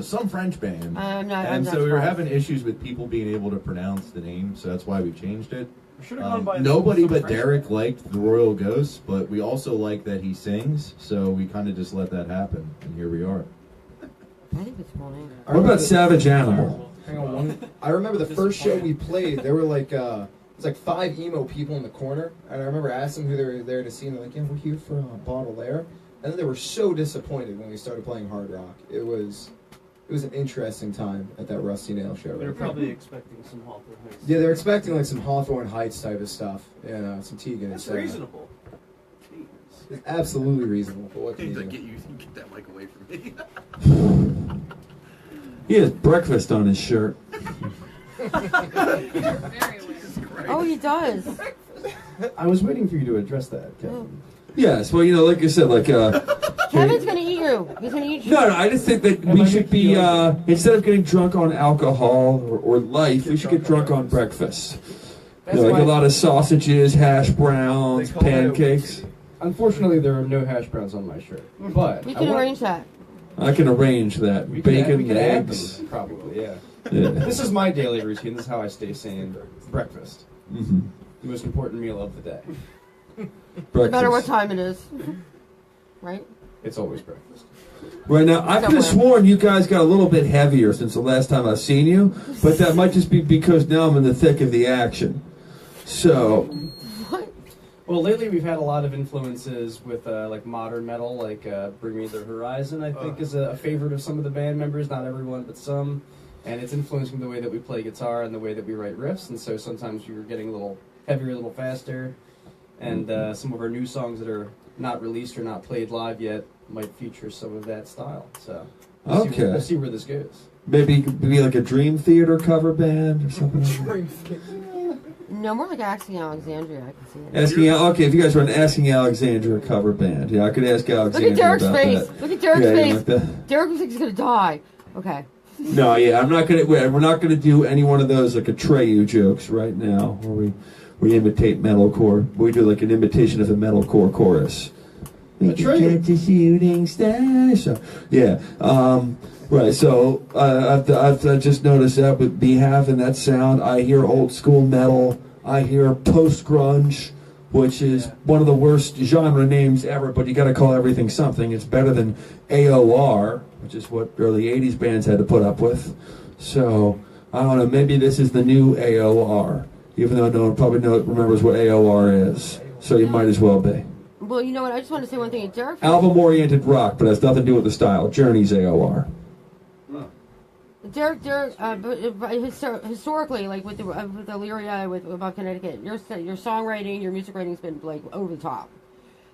some French band.
I'm
so we were
surprised.
having issues with people being able to pronounce the name, so that's why we changed it.
By
Nobody but Derek liked the Royal Ghosts, but we also like that he sings, so we kind of just let that happen, and here we are.
I think it's a cool name.
What about Savage Animal?
Hang on one. I remember the first show we played. There were like it's like 5 emo people in the corner, and I remember asking who they were there to see, and they're like, "Yeah, we're here for Baudelaire." And then they were so disappointed when we started playing hard rock. It was an interesting time at that Rusty Nail show.
They were probably expecting some Hawthorne Heights.
Yeah, they were expecting like some Hawthorne Heights type of stuff, and some Tegan.
That's
and
reasonable.
It's absolutely reasonable. But what can you do?
Get that mic away from me.
He has breakfast on his shirt.
Oh, he does.
I was waiting for you to address that, Kevin.
Yes, well, like I said,
Kevin's gonna eat you. He's gonna eat you.
No, I just think that we should be, instead of getting drunk on alcohol or life, we should get drunk on breakfast. Like a lot of sausages, hash browns, pancakes.
Unfortunately, there are no hash browns on my shirt, but
We can arrange that.
I can arrange that.
We can
Bacon,
add
eggs.
them, probably, yeah.
Yeah.
This is my daily routine. This is how I stay sane. Breakfast.
Mm-hmm.
The most important meal of the day.
No matter what time it is. Right?
It's always breakfast.
Right now, I could have sworn you guys got a little bit heavier since the last time I've seen you, but that might just be because now I'm in the thick of the action. So...
Well, lately we've had a lot of influences with like modern metal, like Bring Me the Horizon, I think is a favorite of some of the band members, not everyone, but some. And it's influencing the way that we play guitar and the way that we write riffs, and so sometimes we were getting a little heavier, a little faster. And some of our new songs that are not released or not played live yet might feature some of that style. So we'll see where this goes.
Maybe like a Dream Theater cover band or something.
No, more like Asking Alexandria. I can see it.
Okay, if you guys were an Asking Alexandria cover band, yeah, I could ask Alexandria.
Look at Derek's
about
face.
that.
Look at Derek's
Yeah,
face.
like that.
Derek looks like he's gonna die. Okay.
No, yeah, I'm not gonna. We're not gonna do any one of those like Atreyu jokes right now, where we imitate metalcore. We do like an imitation of a metalcore chorus.
Atreyu.
Get to shooting star. So, yeah. Right. So I've just noticed that with me having that sound, I hear old school metal. I hear post grunge, which is one of the worst genre names ever. But you got to call everything something. It's better than AOR, which is what early '80s bands had to put up with. So I don't know. Maybe this is the new AOR, even though no one probably remembers what AOR is. So you might as well be.
Well, you know what? I just want to say one thing. Derek.
Album-oriented rock, but has nothing to do with the style. Journey's AOR.
Derek, historically, like with the Illyria, about Connecticut, your songwriting, your music writing's been like over the top.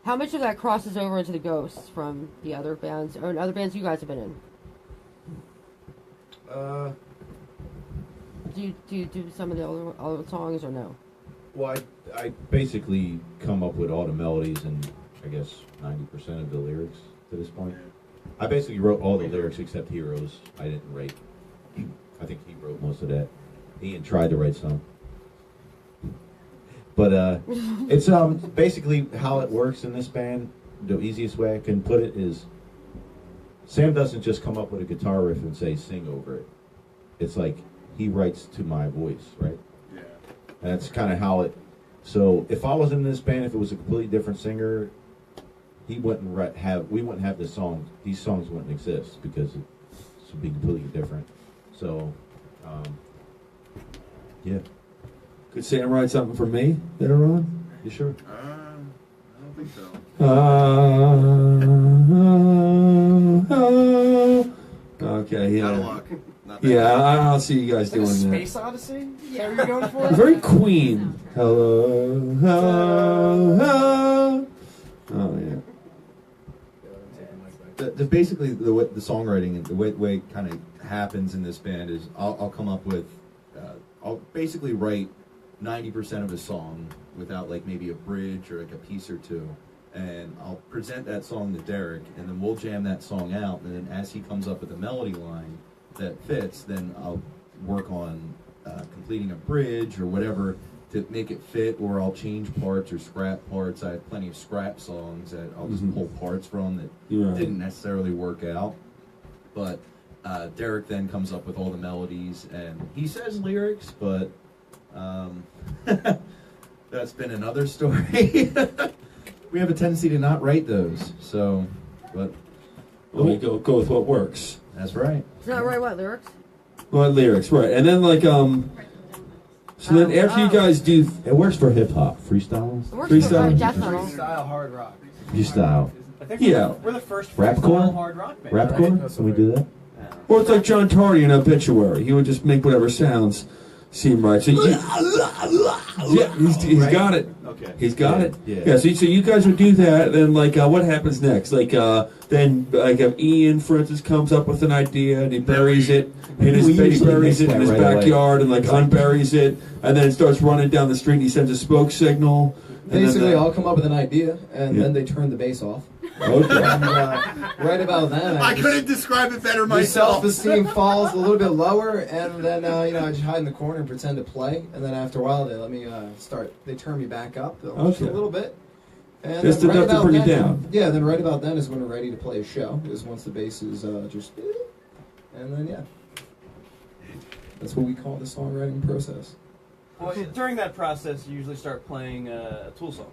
How much of that crosses over into the Ghosts from the other bands or other bands you guys have been in? Do you do some of the other songs or no?
Well, I basically come up with all the melodies and I guess 90% of the lyrics to this point. I basically wrote all the lyrics except Heroes. I didn't write. I think he wrote most of that. Ian tried to write some. But it's basically how it works in this band. The easiest way I can put it is Sam doesn't just come up with a guitar riff and say sing over it. It's like he writes to my voice, right? Yeah. And that's kind of how it. So if I was in this band, if it was a completely different singer, we wouldn't have this song. These songs wouldn't exist because it would be completely different. So, yeah.
Could Sam write something for me later on? You sure?
I don't think so.
Okay, yeah.
Out of luck.
Yeah, I don't see you guys doing that.
Space Odyssey? Is that what you're going for?
Very Queen. Hello, hello. Oh yeah.
Basically, the songwriting and the way it kind of happens in this band is I'll come up with, I'll basically write 90% of a song without like maybe a bridge or like a piece or two, and I'll present that song to Derek, and then we'll jam that song out, and then as he comes up with a melody line that fits, then I'll work on completing a bridge or whatever to make it fit, or I'll change parts or scrap parts. I have plenty of scrap songs that I'll just pull parts from that didn't necessarily work out. But Derek then comes up with all the melodies, and he says lyrics, but that's been another story. We have a tendency to not write those, so, but...
Well, we go with what works.
That's right.
Is that right? What lyrics?
Well, lyrics, right? And then like so then after you guys do,
it works for hip hop, freestyle.
It works for death metal.
Freestyle hard rock.
Freestyle.
I think
Yeah.
we're the first
Rapcore?
hard rock band.
Rapcore? Can we do that?
well, it's like John Tardy in Obituary. He would just make whatever sounds seem right. So yeah, he's got it.
Okay.
He's got it.
Yeah.
So you guys would do that. Then like, what happens next? Like, then like if Ian, for instance, comes up with an idea and he buries it in his backyard and like unburies it, and then it starts running down the street. And he sends a smoke signal.
Basically, I'll come up with an idea, and then they turn the bass off.
Okay.
And, right about then,
I couldn't describe it better myself.
My self-esteem falls a little bit lower, and then I just hide in the corner and pretend to play. And then after a while, they let me start. They turn me back up just a little bit. And
Just
then
enough to bring it down.
Yeah, then right about then is when we're ready to play a show. Is once the bass is just, and then yeah, that's what we call the songwriting process.
Well, during that process, you usually start playing a Tool song.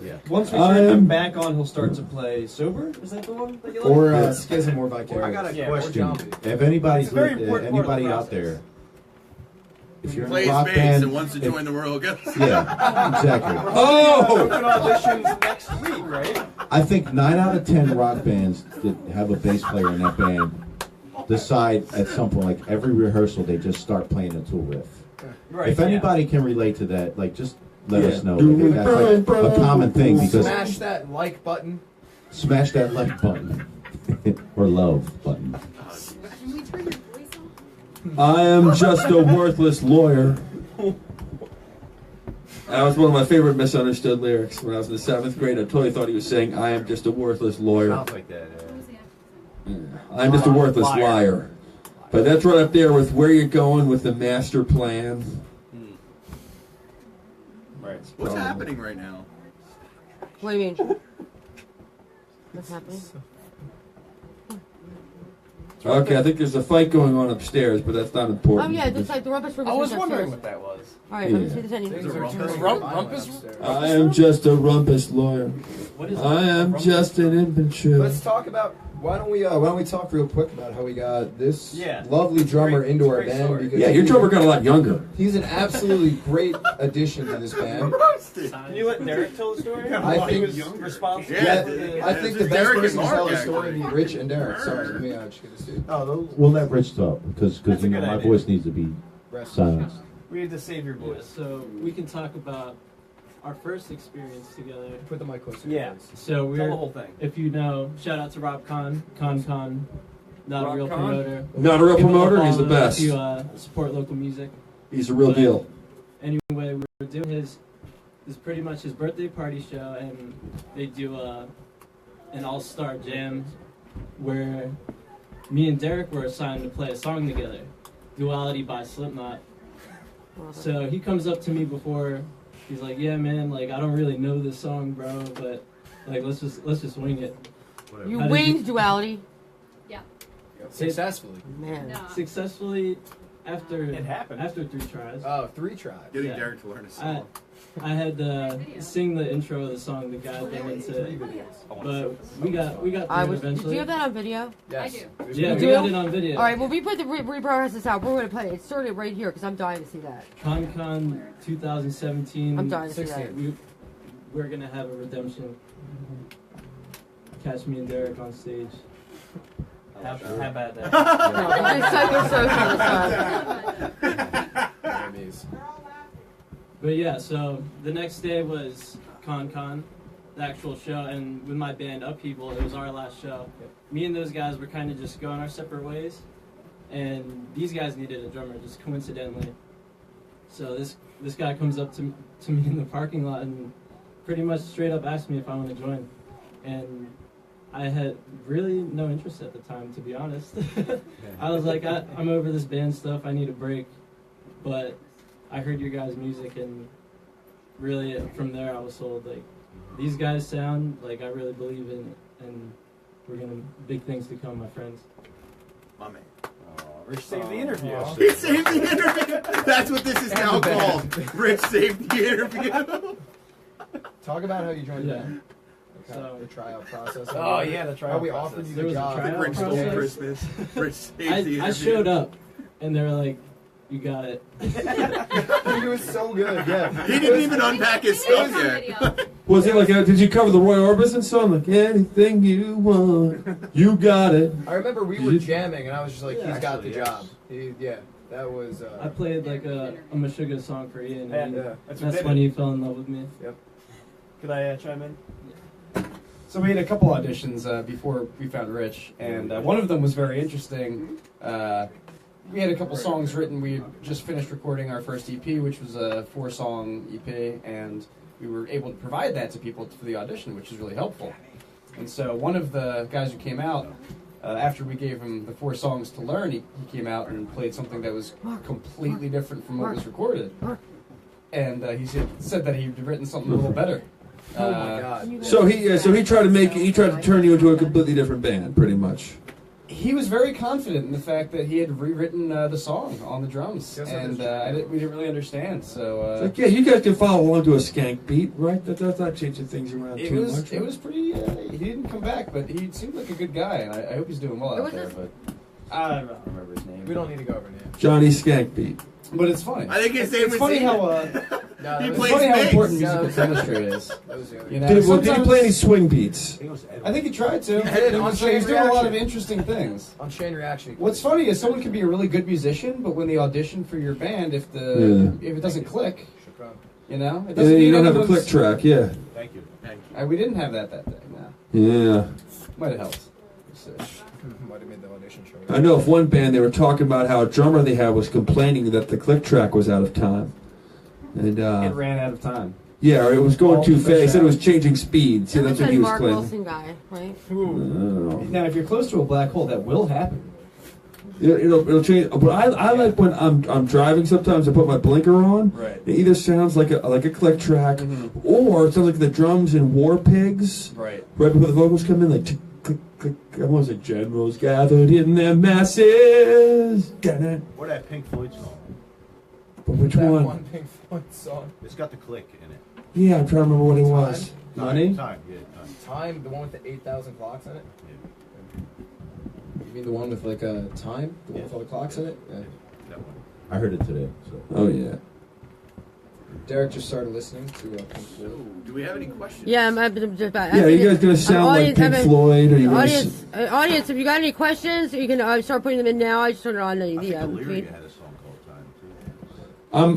Yeah.
Once we turn him back on, he'll start to play Sober. Is that the one that you like?
Or Schism or Vicarious.
I got a
Yeah,
question.
or
If anybody's
It's a very important part of the
anybody out
process.
there, if you're in
Plays
a rock
bass
band,
and wants to join the Royal Guns.
yeah, exactly.
Open auditions next week, right?
I think 9 out of 10 rock bands that have a bass player in that band decide at some point, like every rehearsal, they just start playing a Tool riff.
Right.
If anybody can relate to that, like just let us know.
Do
Like, that's like a common thing because
Smash that like button.
smash that like button or love button.
Can we turn your voice off?
I am just a worthless lawyer. That was one of my favorite misunderstood lyrics when I was in the 7th grade. I totally thought he was saying, "I am just a worthless lawyer."
Sounds like that.
I'm just a worthless liar. But that's right up there with where you're going with the master plan.
Right.
What's happening right now?
What do you mean? What's happening?
Okay, I think there's a fight going on upstairs, but that's not important.
Oh yeah, it's like the rumpus room.
I was
upstairs.
wondering what that was.
All right, let me
Yeah.
see if there's anything.
Rumpus?
I am just a rumpus lawyer.
What is
I am just an infantry.
Let's talk about why don't we talk real quick about how we got this
Yeah.
lovely drummer
Great-
into our
great
band
story.
because
Yeah, your drummer got a lot younger.
he's an absolutely great addition to this band.
Can you let Derek tell the story?
I
He
think-
was responsible.
Yeah,
Yeah,
I think the
it's
best
Derek
person to
and
tell
Mark,
the story
actually.
would be Rich and Derek. Sorry, let me just get this dude.
We'll let Rich talk because
That's a
you know
good
my
idea.
voice needs to be silenced.
We need to save your
Yeah,
voice.
so we can talk about our first experience together.
Put the mic closer.
Yeah.
So
Tell
we're,
the whole thing.
if you know, shout out to Rob Con, not
Rob
a real
Con?
promoter.
Not a real
Give him
promoter, he's the
follow
best.
If you support local music.
He's a real deal.
Anyway, we were doing his pretty much his birthday party show, and they do an all-star jam where me and Derek were assigned to play a song together, "Duality" by Slipknot. So he comes up to me before, he's like, "Yeah, man, like I don't really know this song, bro, but like let's just wing it."
You
How did
winged Duality.
Yeah.
Successfully.
Man.
No.
Successfully after
It happened.
after 3 tries.
Oh, 3 tries.
Getting
Yeah.
Derek to learn a song.
I had to sing the intro of the song to guide them into it, but we got
I
through it
was. Did
eventually.
you have that on video?
I do.
Yeah,
You
we
do?
got it on video.
All right. Well, we put the rebroadcast this out. We're going to play it. It's started right here because I'm dying to see that.
ConCon 2017.
I'm dying to see that.
We're gonna have a redemption. Catch me and Derek on stage.
How about that?
But yeah, so the next day was ConCon, the actual show, and with my band Upheaval, it was our last show. Me and those guys were kind of just going our separate ways, and these guys needed a drummer, just coincidentally. So this guy comes up to me in the parking lot and pretty much straight up asked me if I want to join, and I had really no interest at the time, to be honest. I was like, I'm over this band stuff, I need a break, but I heard your guys' music, and really from there I was sold. Like, these guys sound like I really believe in it, and we're gonna big things to come, my friends.
My man.
Rich saved the interview.
He saved the interview. That's what this is now called. Rich saved the interview.
Talk about how you joined the band.
So
the tryout process.
Oh yeah, the tryout.
How we offered you
There
the
was a
job.
tryout
Rich stole
process.
Christmas. Rich saved the
I
interview.
showed up, and they were like, "You got it."
He was so good. Yeah.
He didn't even unpack his stuff yet.
Was it like, did you cover the Roy Orbison song? Like, anything you want, you got it.
I remember we were jamming, and I was just like,
Yeah,
he's got the
actually,
job. Yeah, that was.
I played like a Meshuggah song for Ian, and
Yeah.
that's when he fell in love with me.
Yep.
Could I chime in?
So we had a couple auditions before we found Rich, and one of them was very interesting. We had a couple songs written. We had just finished recording our first EP, which was a 4-song EP, and we were able to provide that to people for the audition, which was really helpful. And so one of the guys who came out, after we gave him the 4 songs to learn, he came out and played something that was completely different from what was recorded. And he said that he'd written something a little better.
Oh my God.
So he tried to turn you into a completely different band, pretty much.
He was very confident in the fact that he had rewritten the song on the drums, and we didn't really understand. So
It's like, yeah, you guys can follow along to a skank beat, right? That's not changing things around
it
too
was
much.
it was pretty. He didn't come back, but he seemed like a good guy, and I hope he's doing well out there. But
I don't remember his name.
We don't need to go over names.
Johnny Skank Beat.
But it's funny.
I think his name
it's
was
funny
Ian.
how
No,
He
that was-
plays
funny how
bass.
important
No,
musical chemistry is.
that was the other
You know,
Did he
sometimes-
play any swing beats?
I think he tried to.
He did,
He
on
was
Chain
doing a lot of
Reaction.
interesting things.
On Chain Reaction.
What's funny is someone can be a really good musician, but when they audition for your band, if it doesn't click, you know, it
Yeah,
doesn't.
you don't have a
everyone's-
click track, yeah.
Thank you. Thank you.
We didn't have that day. No,
Yeah.
might have helped.
Might have made the audition show.
I know of one band, they were talking about how a drummer they had was complaining that the click track was out of time. And,
It ran out of time.
yeah, or it was going
All
too
to
fast. He said it was
out.
changing speed. See,
That
that's
was
what he
that
was
Mark
claiming.
Wilson guy, right?
Oh.
Now, if you're close to a black hole, that will happen.
It'll change. But I like when I'm driving. Sometimes I put my blinker on.
Right.
It either sounds like a click track, or it sounds like the drums in War Pigs.
Right.
Right before the vocals come in, like tick, click, click. I want to say generals gathered in their masses.
Or that Pink Floyd song.
But which
That
one?
one Pink Floyd song.
It's got the click in it.
Yeah, I'm trying to remember what it was.
Money?
Time, yeah, time.
Time, the one with the 8,000 clocks in it?
You mean the one with like a time? The one with all the clocks in it? Yeah.
That one.
I heard it today. So.
Oh yeah.
Derek just started listening to Pink Floyd.
Do we have any questions?
Yeah, I'm just about.
Yeah, you guys gonna sound like Pink Floyd, or you gonna?
Audience, if you got any questions, you can start putting them in now. I just turned it on the feed.
had a song called Time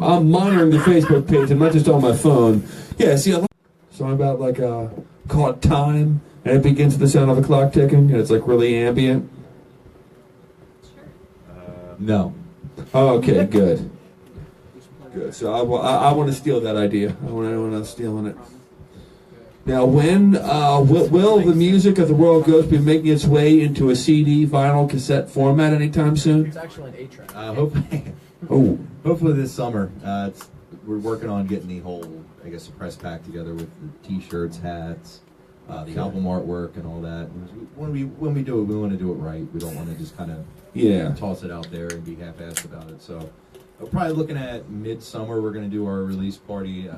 too.
I'm monitoring the Facebook page. I'm not just on my phone. Yeah, see, a song about like called Time, and it begins with the sound of a clock ticking, and it's like really ambient.
No.
Oh, okay, good. Good. So I want to steal that idea. I want anyone else stealing it. Now, when will the music of the Royal Ghost be making its way into a CD, vinyl, cassette format anytime soon?
It's actually an 8-track.
Hopefully this summer. We're working on getting the whole, I guess, press pack together with the T-shirts, hats, the album artwork, and all that. When we do it, we want to do it right. We don't want to just kind of toss it out there and be half-assed about it. So we're probably looking at midsummer. We're going to do our release party.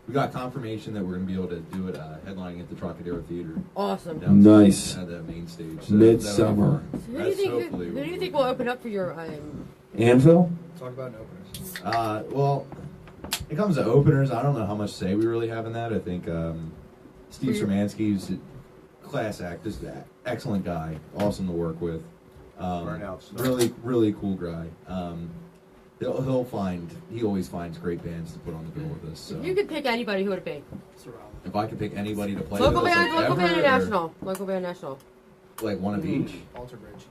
We got confirmation that we're going to be able to do it headlining at the Trocadero Theater.
Awesome.
Nice.
At the main stage. So
Midsummer.
Who do you think will open up for your?
Anvil?
Talk about an opener.
Well, it comes to openers. I don't know how much say we really have in that. I think Steve Szymanski's a class act, just an excellent guy, awesome to work with. Really, really cool guy. He always finds great bands to put on the bill with us. So.
If you could pick anybody, who would it be?
If I could pick anybody to play
Local
with us,
band,
like
local band,
ever,
and national. Local band, national.
like one of each.
Alter Bridge.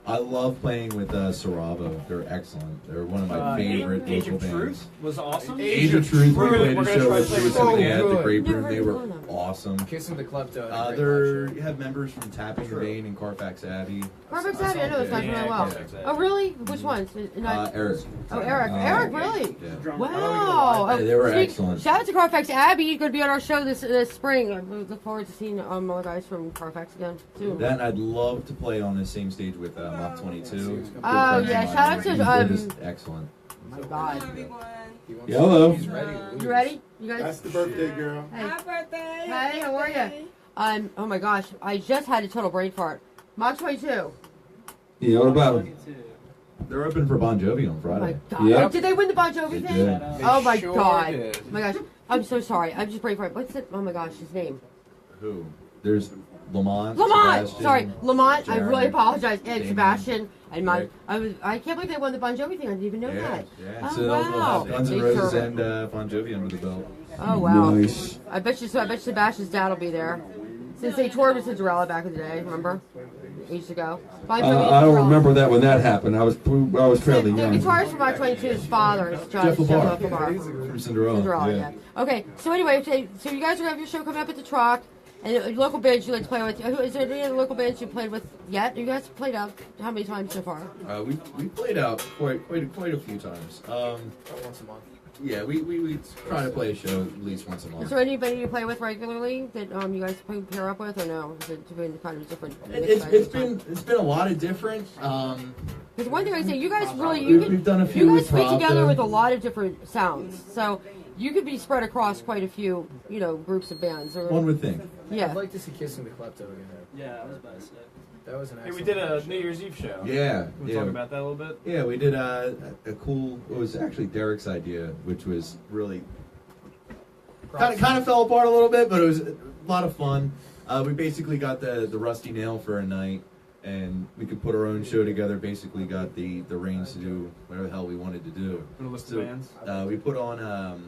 I love playing with Saravo. They're excellent. They're one of my favorite
Age
local
of
bands.
Truth was awesome.
Age of Truth, we played
We're
a
gonna
show
try
with
to play
Bruce
with
and
them.
at the Grape
Never
Room. They
heard
were
of them.
awesome.
Kiss him the Klepto.
You have members from Tapping the Vein and Carfax Abbey.
Carfax Abbey, I know those guys really well. Oh, really? Which ones?
Eric.
Oh, Eric. Eric, really?
Yeah.
Wow.
Yeah, they were excellent.
Shout out to Carfax Abbey. You're going to be on our show this spring. I look forward to seeing all the guys from Carfax again, too.
Then I'd love to play on the same stage with Mach 22.
Oh, yeah. Shout out to...
They're just excellent.
My God.
Hello.
He's ready.
You ready? You guys?
That's the birthday girl.
Hey.
Happy birthday.
Hey, how are you? Oh my gosh, I just had a total brain fart. Mach 22.
Yeah, what about him?
They're open for Bon Jovi on
Oh
Friday.
my god.
Yep.
Did they win the Bon Jovi thing?
did.
Oh my
sure
god.
did.
Oh my gosh. I'm so sorry. I'm just brain fart. What's it? Oh my gosh, his name.
Who? There's Lamont.
Lamont!
Sebastian,
Sorry, Lamont. I
Jared,
really apologize. And
Damien,
Sebastian and Mike.
Rick.
I can't believe they won the Bon Jovi thing. I didn't even know
Yeah,
that.
yeah.
Oh
So they'll
wow.
have Guns N'
They
Roses
deserve it.
and Bon Jovi under the belt.
Oh wow.
Nice.
I bet Sebastian's dad will be there. Since they toured with Cinderella back in the day, remember? Ages ago. Bon Jovi and
I don't
Cinderella.
remember that when that happened. I was fairly
The
young.
guitarist for Mach 22's father is
Jeff LaBar.
LaBar.
From Cinderella.
Yeah. Okay, so anyway, so you guys are going to have your show coming up at the Truck, and local bands you like to play with. Is there any other local bands you played with yet? You guys played out how many times so far?
We played out quite a few times.
Once a month.
Yeah, we try to play a show at least once a month.
Is there anybody you play with regularly that you guys pair up with, or no? Is it been kind of different?
It's been a lot of different.
Because one thing I say, you guys really
We've done a few
you guys
with
play
Rob,
together
though.
with a lot of different sounds, so you could be spread across quite a few, groups of bands. Or,
One would think.
Yeah.
I'd like to see Kissing the Klepto again.
Yeah, I was about to say.
That was an
Hey,
excellent
we did a New Year's Eve show.
Yeah,
Can we
yeah.
talk about that a little bit?
Yeah, we did a cool. It was actually Derek's idea, which was really kind of fell apart a little bit, but it was a lot of fun. We basically got the Rusty Nail for a night, and we could put our own show together. Basically, got the reins to do whatever the hell we wanted to do.
Want to list the bands?
We put on.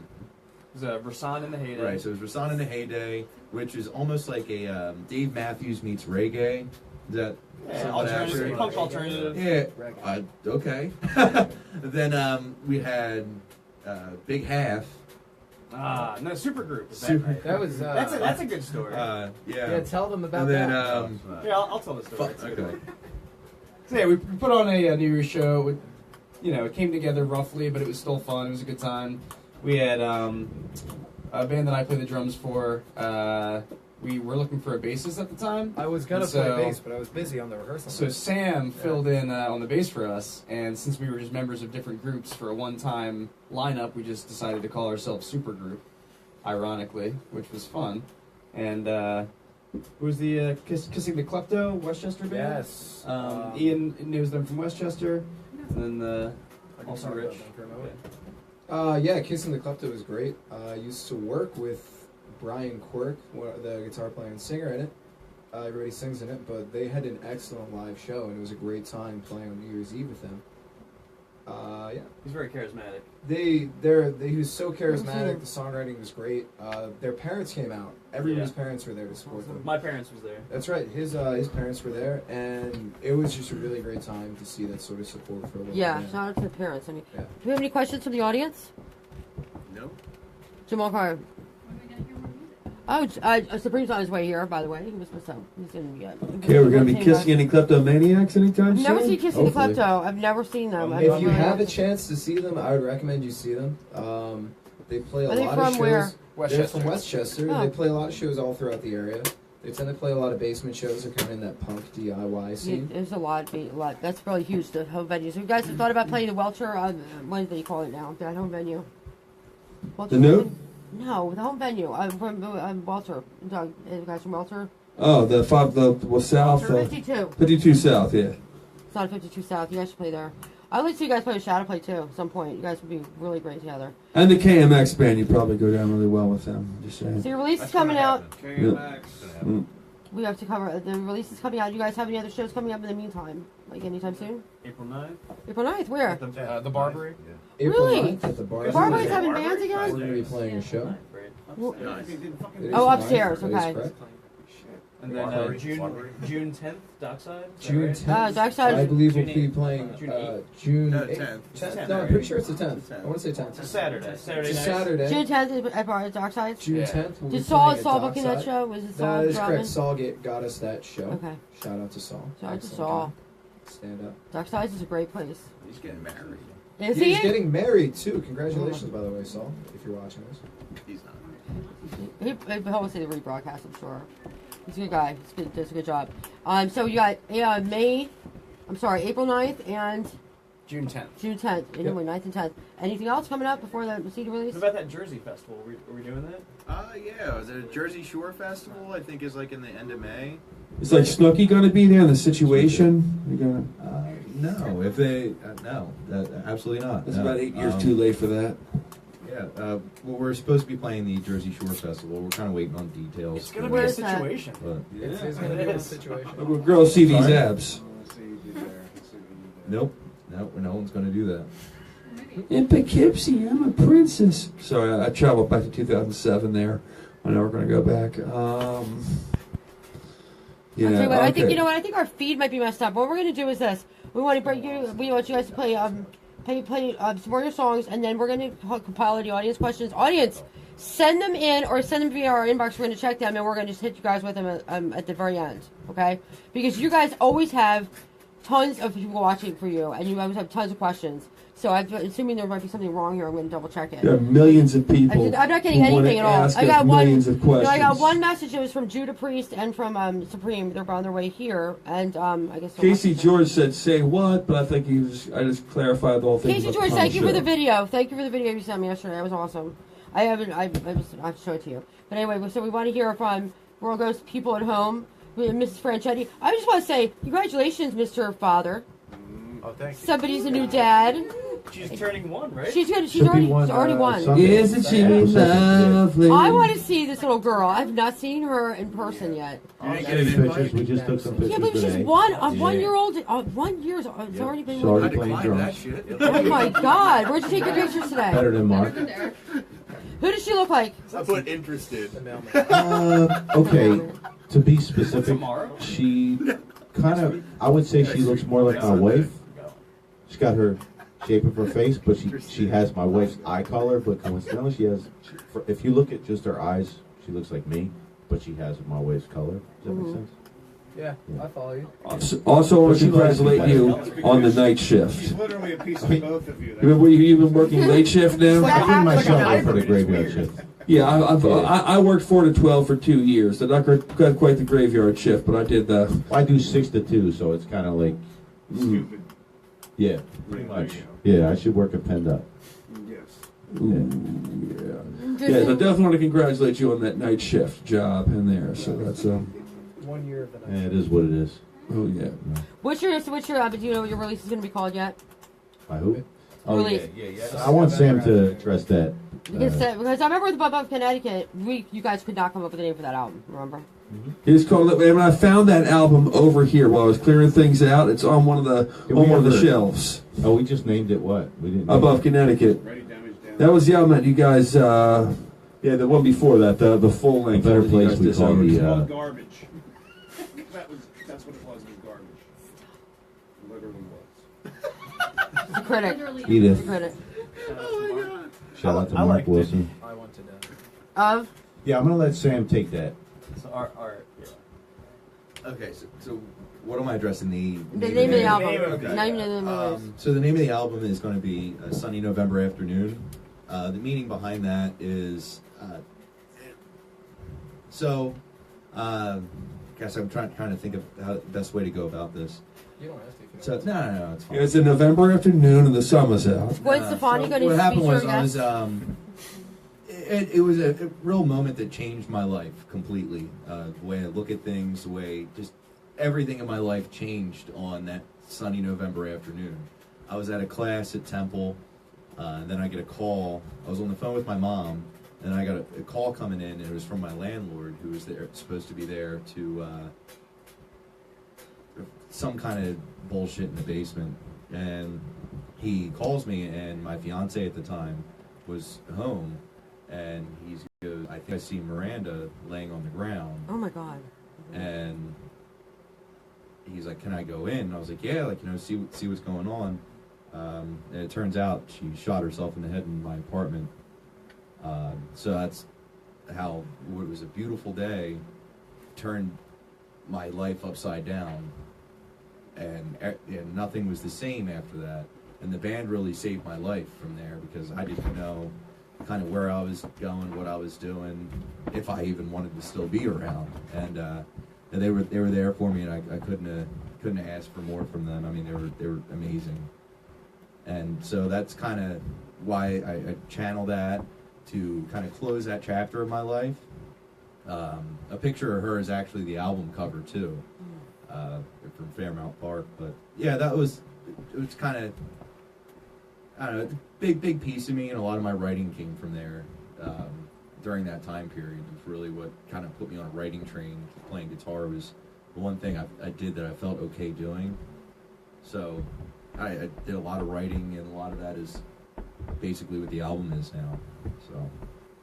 It was Rasan in the Heyday.
Right, so it was Rasan in the Heyday, which is almost like a Dave Matthews meets reggae. Is that somewhat
alternative,
accurate?
punk alternative.
Yeah. Okay. Then we had Big Half.
No, super group.
That was
that's a good story.
Yeah, tell them about
and then,
that.
Yeah, I'll tell the story.
Okay.
So yeah, we put on a New Year's show. It came together roughly, but it was still fun. It was a good time. We had a band that I play the drums for. We were looking for a bassist at the time.
I was gonna play bass, but I was busy on the rehearsal.
So Sam filled in on the bass for us, and since we were just members of different groups for a one-time lineup, we just decided to call ourselves Supergroup, ironically, which was fun. And who was the Kissing the Klepto, Westchester band?
Yes.
Ian knows them from Westchester, and then also Rich.
Yeah, Kissing the Klepto was great. I used to work with Brian Quirk, the guitar player and singer in it. Everybody sings in it, but they had an excellent live show, and it was a great time playing on New Year's Eve with them. Yeah.
He's very charismatic.
He was so charismatic. The songwriting was great. Their parents came out. Everybody's parents were there to support them.
My parents was there.
That's right. His parents were there, and it was just a really great time to see that sort of support for a local
Yeah,
band.
shout out to the parents. Do
Yeah.
we have any questions from the audience?
No.
Jamal Carter. Oh, Supreme's on his way here, by the way. He was supposed to. He's in.
Okay, we're going to be kissing any kleptomaniacs anytime
I've
soon?
never seen Kissing
Hopefully.
the Klepto. I've never seen them.
If you have a chance to see them, I would recommend you see them. They play a
Are they
lot
from
of shows.
where?
They're from Westchester.
Oh.
They play a lot of shows all throughout the area. They tend to play a lot of basement shows. They're kind of in that punk DIY scene.
There's a lot. That's really huge. The home venue. So you guys have thought about playing the Welcher? What do they call it now? That home venue. Welcher
The new?
No, the home venue. From Welcher. Doug, the guys from Welcher.
Oh, the south.
52.
52 South, yeah.
It's not 52 South. You guys should play there. I'd like to see you guys play a Shadow Play too at some point. You guys would be really great together.
And the KMX band, you probably go down really well with them. Just saying.
So your release is coming out.
KMX. Mm.
We have to cover the release is coming out. You guys have any other shows coming up in the meantime? Like anytime soon?
April 9th.
April 9th, where?
The Barbary.
April
Really?
9th at the Barbary.
Barbary's having bands
We're
again?
going to be playing a show.
Oh, upstairs. Okay.
And then June 10th, Dockside.
June 10th.
Dockside.
I believe we'll
June
be
8th.
playing
June
No,
10th.
10th.
No, I'm pretty sure it's the 10th. I want to say 10th.
It's a Saturday. Saturday
It's
night.
Saturday.
June 10th at Dockside?
June 10th. We'll
Did
be
Saul
playing at
booking that
Dockside.
show? Was it Saul
That is
dropping?
correct. Saul got us that show.
Okay.
Shout out to Saul.
Shout out to
Excellent
Saul.
guy. Stand up.
Dockside is a great place.
He's getting married.
Is
He's
he?
getting married too. Congratulations, by the way, Saul, if you're watching this.
He's not.
He'll see the rebroadcast, I'm sure. He's a good guy. Does a good job. So you got April 9th and
June 10th.
June 10th. Anyway, 9th and 10th. Anything else coming up before the CD release?
What about that Jersey Festival? Are we doing that?
Yeah, the Jersey Shore Festival, I think, is like in the end of May.
Is like Snooki going to be there in the situation? You gonna?
No, if they no, absolutely not.
It's
no.
about 8 years too late for that.
Yeah, well, we're supposed to be playing the Jersey Shore Festival. We're kind of waiting on details.
It's going to be a situation.
It's going to be a situation.
Girls see these abs.
Nope, no one's going to do that.
In Poughkeepsie, I'm a princess. Sorry, I traveled back to 2007 there. I know we're going to go back. Yeah,
I'll tell you what,
okay.
I think, you know what, I think our feed might be messed up. What we're going to do is this. We want you guys to play some more of your songs, and then we're going to compile the audience questions. Audience, send them in or send them via our inbox. We're going to check them, and we're going to just hit you guys with them at the very end, okay? Because you guys always have tons of people watching for you, and you always have tons of questions. So I'm assuming there might be something wrong here. I'm going to double check it.
There are millions of people.
I'm not getting
who wanna
anything at all.
ask
I
us
got one.
millions of questions.
I got one message. It was from Judah Priest and from Supreme. They're on their way here, and I guess.
Casey George said, "Say what?" But I think I just clarified the whole thing.
Casey George, thank you for the video. Thank you for the video you sent me yesterday. That was awesome. I'll show it to you. But anyway, so we want to hear from World Ghost people at home. Mrs. Franchetti. I just want to say congratulations, Mr. Father.
Oh, thank you.
Somebody's a new dad.
She's turning 1, right?
She's already one.
Isn't she lovely?
I want to see this little girl. I've not seen her in person yet.
Pictures. We just took some pictures.
I can't believe she's
today.
1 year old. 1 year. It's already been.
She's already
one.
playing drums.
Oh my God! Where'd you take your pictures today?
Better than Mark.
Who does she look like?
I put interested.
Okay, to be specific, she kind of, I would say she looks more like my wife. She's got her shape of her face, but she has my wife's eye color, but coincidentally she has, if you look at just her eyes, she looks like me, but she has my wife's color. Does that make sense?
Yeah, I follow you.
Also, want to congratulate you on the night shift.
She's literally a piece of both of you.
You've been working late shift now?
I give myself up for the graveyard shift.
Yeah, I worked 4 to 12 for 2 years. I got quite the graveyard shift, but I did the.
I do 6 to 2, so it's kind of like.
Stupid.
Yeah, pretty much. Yeah, I should work a penned up.
Yes.
Yeah, so definitely want to congratulate you on that night shift job in there. So that's
1 year of the night.
Yeah, it is what it is.
Oh yeah.
What's your do you know what your release is going to be called yet?
I hope. Oh
Release.
yeah. I want Sam to address that.
Because I remember with Above Connecticut, you guys could not come up with a name for that album. Remember?
It's called. When I found that album over here while I was clearing things out, it's on one of the shelves.
Oh, we just named it what? We didn't.
Above Connecticut. That was the album that you guys. Yeah, the one before that, the full length.
Better place we call the.
Garbage. That's what it was. It was garbage. Literally was.
It's a critic.
Edith.
It's a critic.
Oh my God.
Shout out to Mark Wilson.
I want to know.
Of?
Yeah, I'm gonna let Sam take that.
So
Okay, so what am I addressing? The
name of the album.
Okay.
Name of the album.
So the name of the album is going to be A Sunny November Afternoon. The meaning behind that is, guess I'm trying to think of how the best way to go about this.
You don't have to.
So no, it's fine.
Yeah, it's a November afternoon and the sun was out.
When's Stefani going to
What happened was
feature
it was a real moment that changed my life completely. The way I look at things, the way just everything in my life changed on that sunny November afternoon. I was at a class at Temple, and then I get a call. I was on the phone with my mom, and I got a call coming in, and it was from my landlord, who was there, supposed to be there to some kind of bullshit in the basement. And he calls me, and my fiance at the time was home, and he goes, "I think I see Miranda laying on the ground."
Oh my God.
And he's like, "Can I go in?" And I was like, "Yeah, like, see what's going on." And it turns out she shot herself in the head in my apartment. So that's how what was a beautiful day turned my life upside down, and nothing was the same after that. And the band really saved my life from there, because I didn't know kind of where I was going, what I was doing, if I even wanted to still be around. And they were there for me, and I couldn't have asked for more from them. I mean, they were amazing. And so that's kind of why I channel that to kind of close that chapter of my life. A picture of her is actually the album cover too, from Fairmount Park. But yeah, it was kind of, I don't know, big piece of me, and a lot of my writing came from there. During that time period, it was really what kind of put me on a writing train. Playing guitar was the one thing I did that I felt okay doing. So I did a lot of writing, and a lot of that is basically what the album is now. So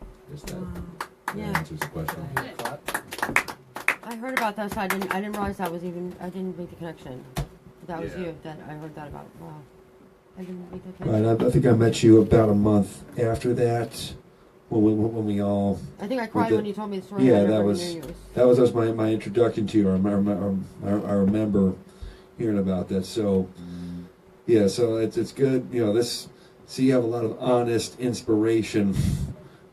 I guess that answers the question.
I heard about that, so I didn't realize that was even, I didn't make the connection. That was you, that I heard that about. Wow. I didn't make the connection.
Right, I think I met you about a month after that, when we all.
I think I cried when you told me the story.
Yeah, that was my introduction to you. I remember hearing about that. So, yeah, so it's good. You know, so you have a lot of honest inspiration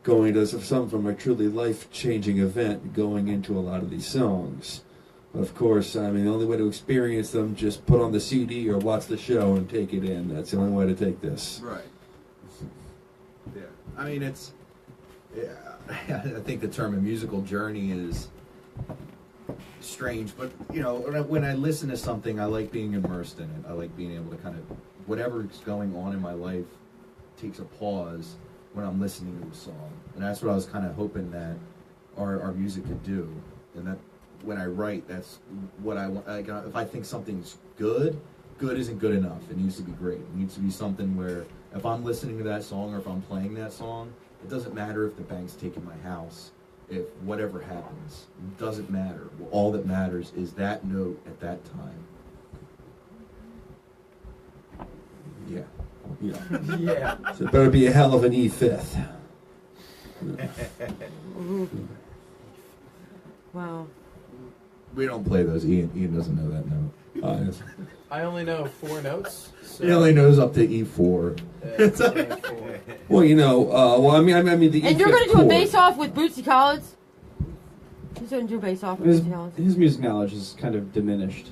going to some from a truly life-changing event going into a lot of these songs. But of course, I mean, the only way to experience them, just put on the CD or watch the show and take it in. That's the only way to take this.
Right. Yeah. I mean, I think the term a musical journey is strange, but, you know, when I listen to something, I like being immersed in it. I like being able to kind of, whatever's going on in my life takes a pause when I'm listening to a song. And that's what I was kind of hoping that our music could do. And that when I write, that's what I want. Like, if I think something's good isn't good enough. It needs to be great. It needs to be something where if I'm listening to that song or if I'm playing that song, it doesn't matter if the bank's taking my house, if whatever happens. It doesn't matter. All that matters is that note at that time. Yeah.
Yeah.
Yeah.
So it better be a hell of an E5.
Wow.
We don't play those. Ian doesn't know that note.
I only know 4 notes. So.
He only knows up to E4.
Well, you know, I mean the.
And you're going to do a bass-off with Bootsy Collins? He's going to do a bass-off with Bootsy Collins.
His music knowledge is kind of diminished.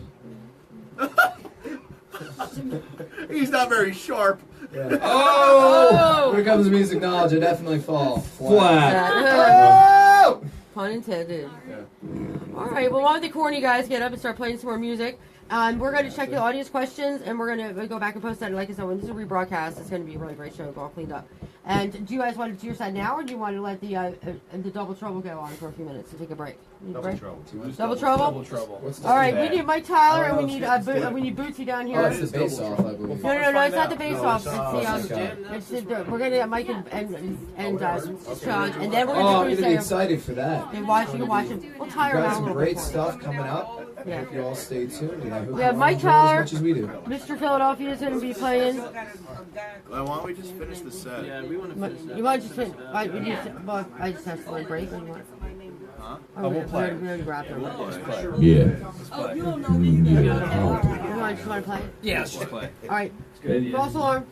He's not very sharp.
Yeah. Oh! When it comes to music knowledge, I definitely fall flat.
Oh! Pun intended. Yeah. All right, well, while the corny guys get up and start playing some more music, we're going to check the audience questions, and we're going to go back and post that. And like I said, when this is a rebroadcast, it's going to be a really great show, all cleaned up. And do you guys want to do your side now, or do you want to let the Double Trouble go on for a few minutes and take a break?
Double Trouble.
Double Trouble?
Double Trouble.
All right, we need Mike Tyler, and we need Bootsy down here.
Oh, that's the bass-off, I believe.
No, it's not the bass-off. We're going to get Mike and Sean, and then we're going to do
I'm going to be excited for that.
And you can watch him. We'll tire him out a little bit.
Great stuff coming up. Yeah. If you all stay tuned. And I hope
we have Mike Tyler,
as much as we do.
Mr. Philadelphia is going to be playing.
Why don't we just finish the set?
Yeah, we want to finish that.
You want to just finish? I just have to break.
Huh?
Oh, we'll play. We already wrapped it.
Yeah.
Oh, you don't know me. You just want to play?
Yeah, let's just play.
All right. False alarm.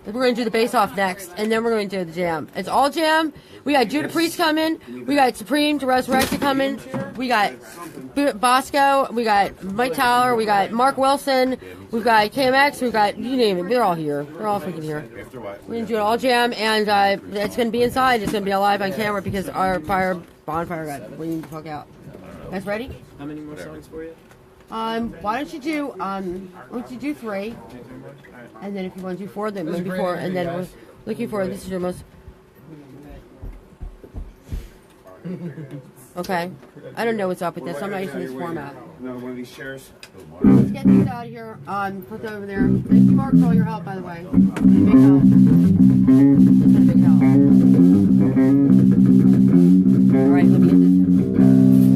We're going to do the bass-off next, and then we're going to do the jam. It's all jam. We got Judah Priest coming. We got Supreme to Resurrection coming. We got Bosco. We got Mike Tyler. We got Mark Wilson. We've got KMX. We've got, you name it. They're all here. They're all freaking here. We're going to do it all jam, and it's going to be inside. It's going to be live on camera because our bonfire got winged the fuck out. You guys ready?
How many more songs for you?
Why don't you do 3, and then if you want to do 4, then maybe 4, and then we're looking for, this is your most, okay, I don't know what's up with this, I'm not using this format.
Another one of these chairs.
Let's get these out of here, put them over there. Thank you, Mark, for all your help, by the way. Big help. It's been a big help. Alright, let me get this.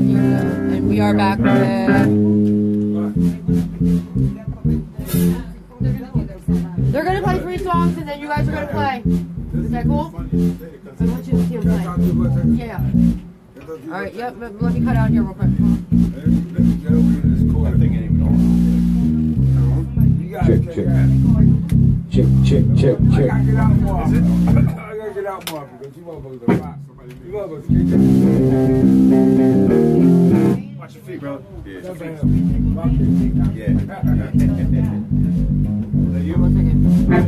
Here we go. And we are back with... They're going to play 3 songs, and then you guys are going to play. Is that cool? I want you to see them play. Yeah. All right, yep, let me cut out here real quick.
Check.
I gotta get out more. I gotta get out more because you motherfuckers are hot. You motherfuckers can't. Watch your feet, bro. Yeah.
Hold on 1 second.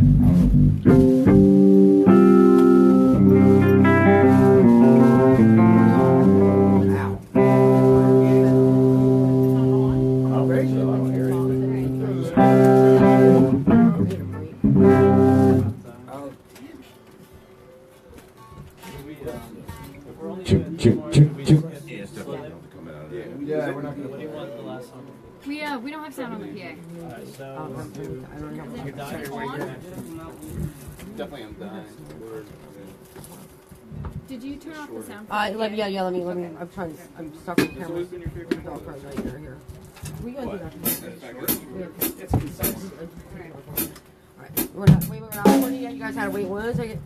Yeah, we're not gonna.
What do you want the last song?
We don't have sound on the PA.
Alright, so
I don't know.
you're dying on?
Definitely I'm dying.
Did you turn off the sound?
Let me. I'm trying. I'm stuck with the camera.
always been your favorite
Right here. We gotta do that.
It's concise.
Alright, we're not recording yet. You guys had to wait 1 second.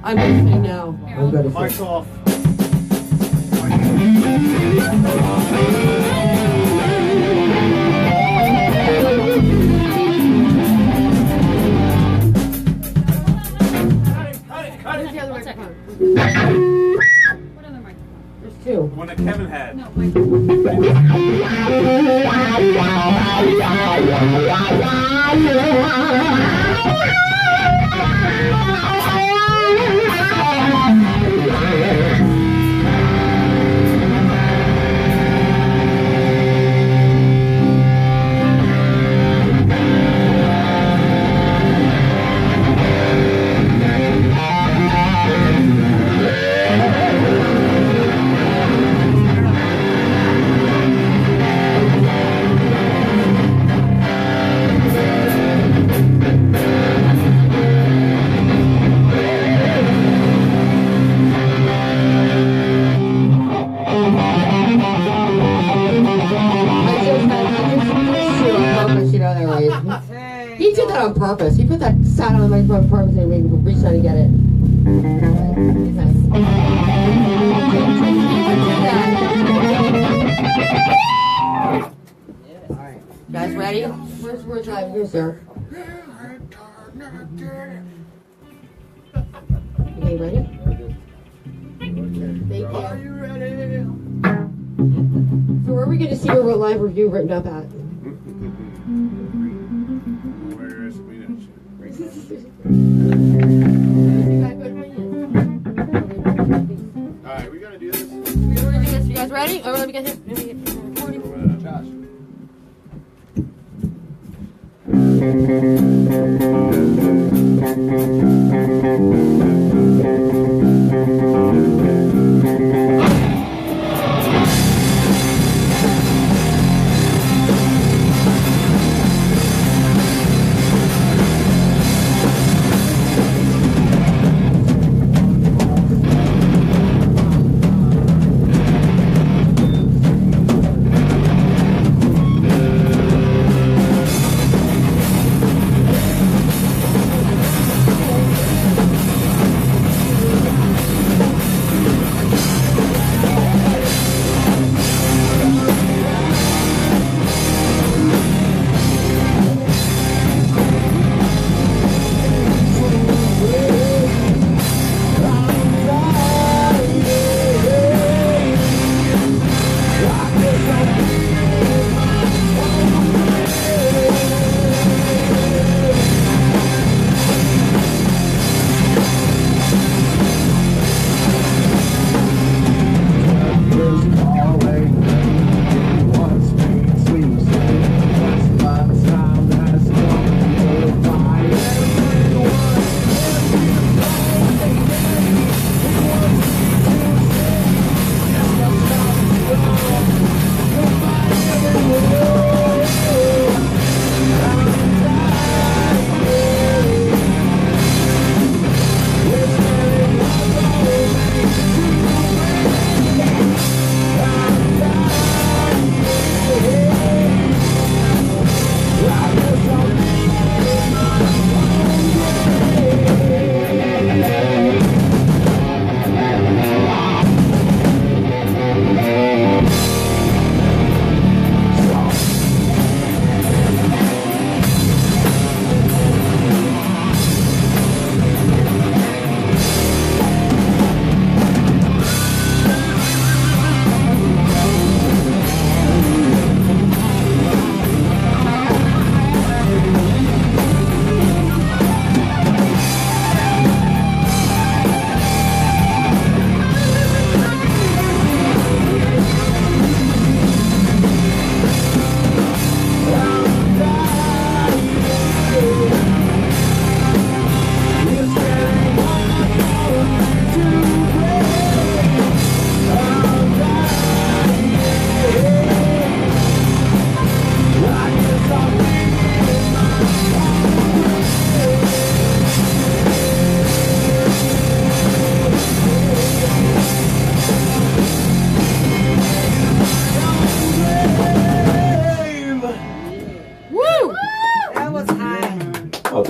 I'm listening now. I'm good.
Mic's off.
Where's the other microphone?
What other microphone?
There's two.
The one that Kevin had.
No,
He did that on purpose. He put that sat on the microphone on purpose and made me reach out and get it. Alright. Guys ready? Where's live? Here's sir. Okay, ready? Thank you. Are you ready? So where are we going to see your live review written up at?
Alright, we gotta do this.
We're gonna do this. You guys ready? Oh, let me get him.
Josh.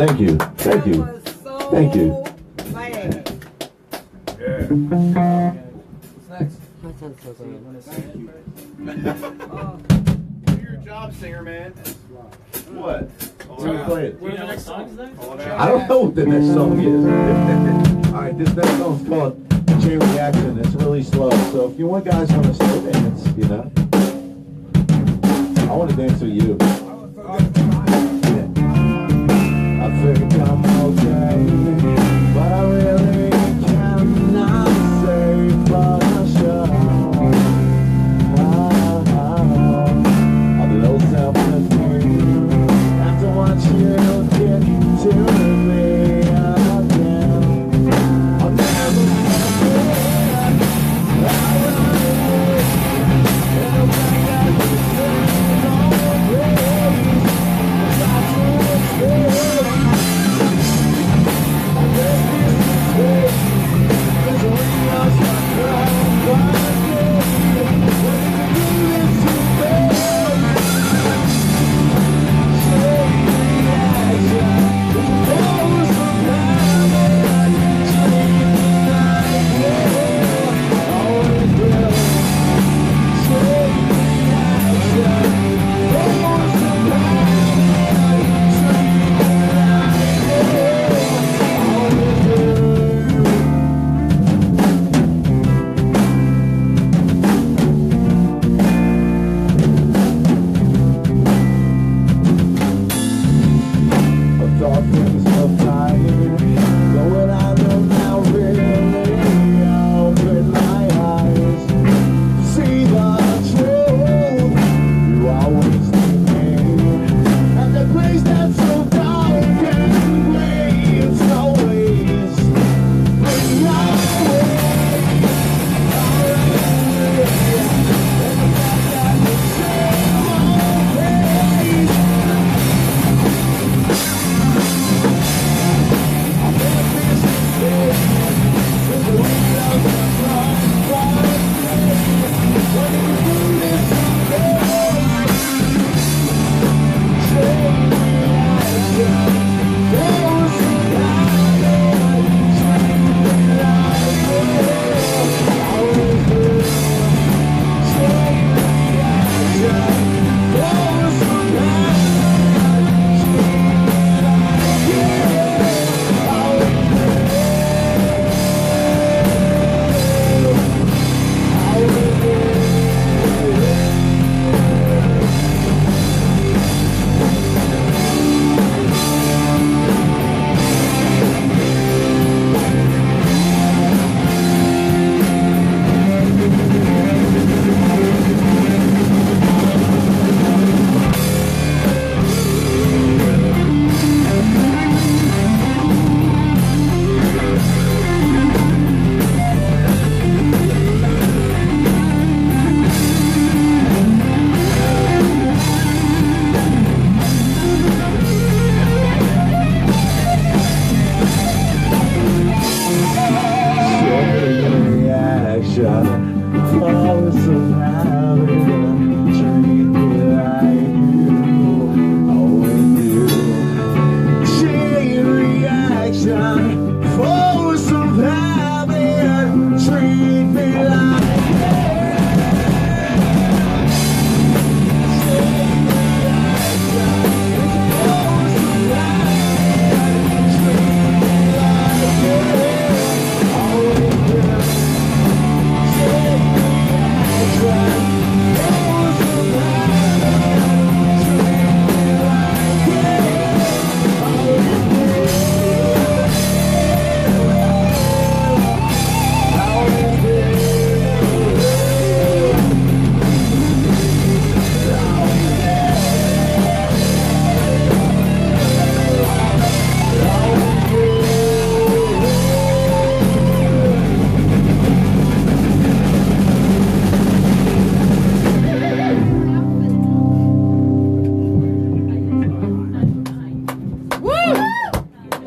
Thank you. Thank you. Thank you.
What's next?
That sounds so good.
Thank you.
Do your job, singer man.
What? We're gonna play it.
What are the next songs then?
I don't know what the next song is. All right, this next song's called Chain Reaction. It's really slow, so if you guys want to slow dance, you know, I want to dance with you. I think I'm okay, but I really cannot say for sure. I'm a little self-esteem after what you did to me again. I'll never forget how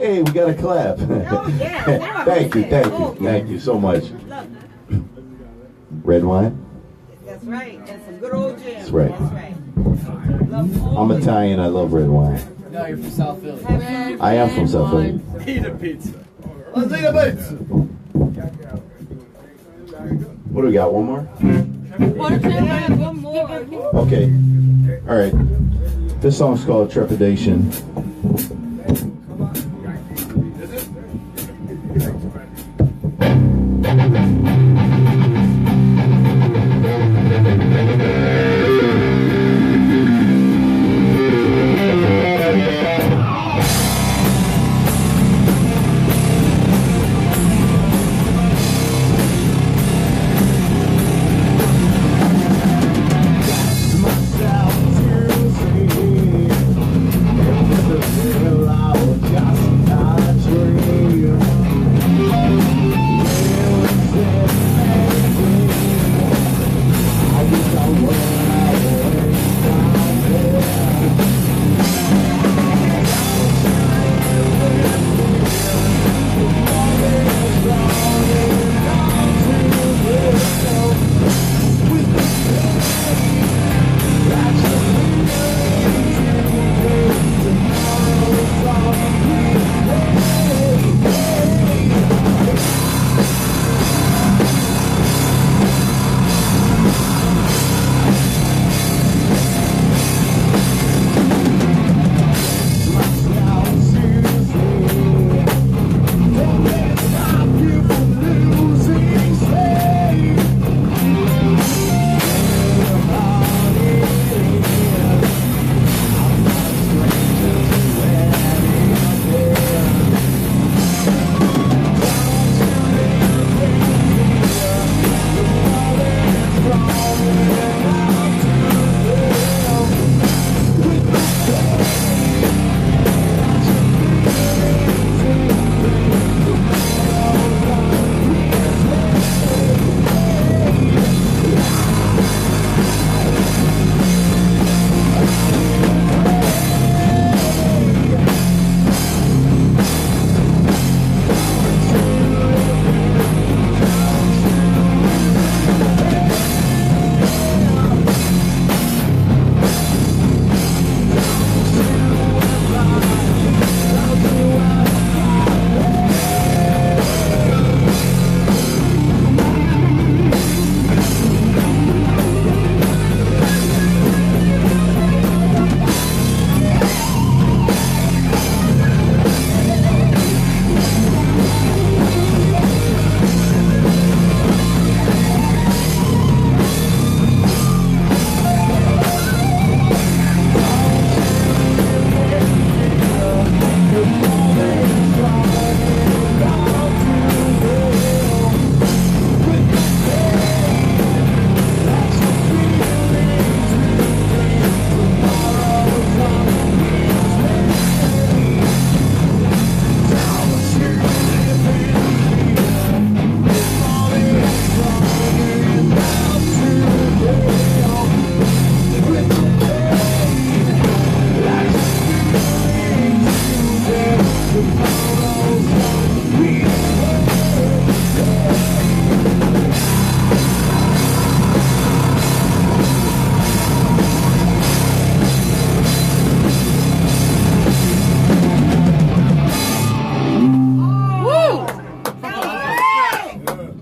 Hey, we got a clap. Thank you so much. Red wine?
That's right. And some good old gin.
That's right.
That's right.
I'm Italian, I love red wine.
No, you're from South Philly.
I am from South Philly.
Eat a pizza. Let's eat a pizza.
What do we got? One more?
One more.
Okay. All right. This song's called Trepidation.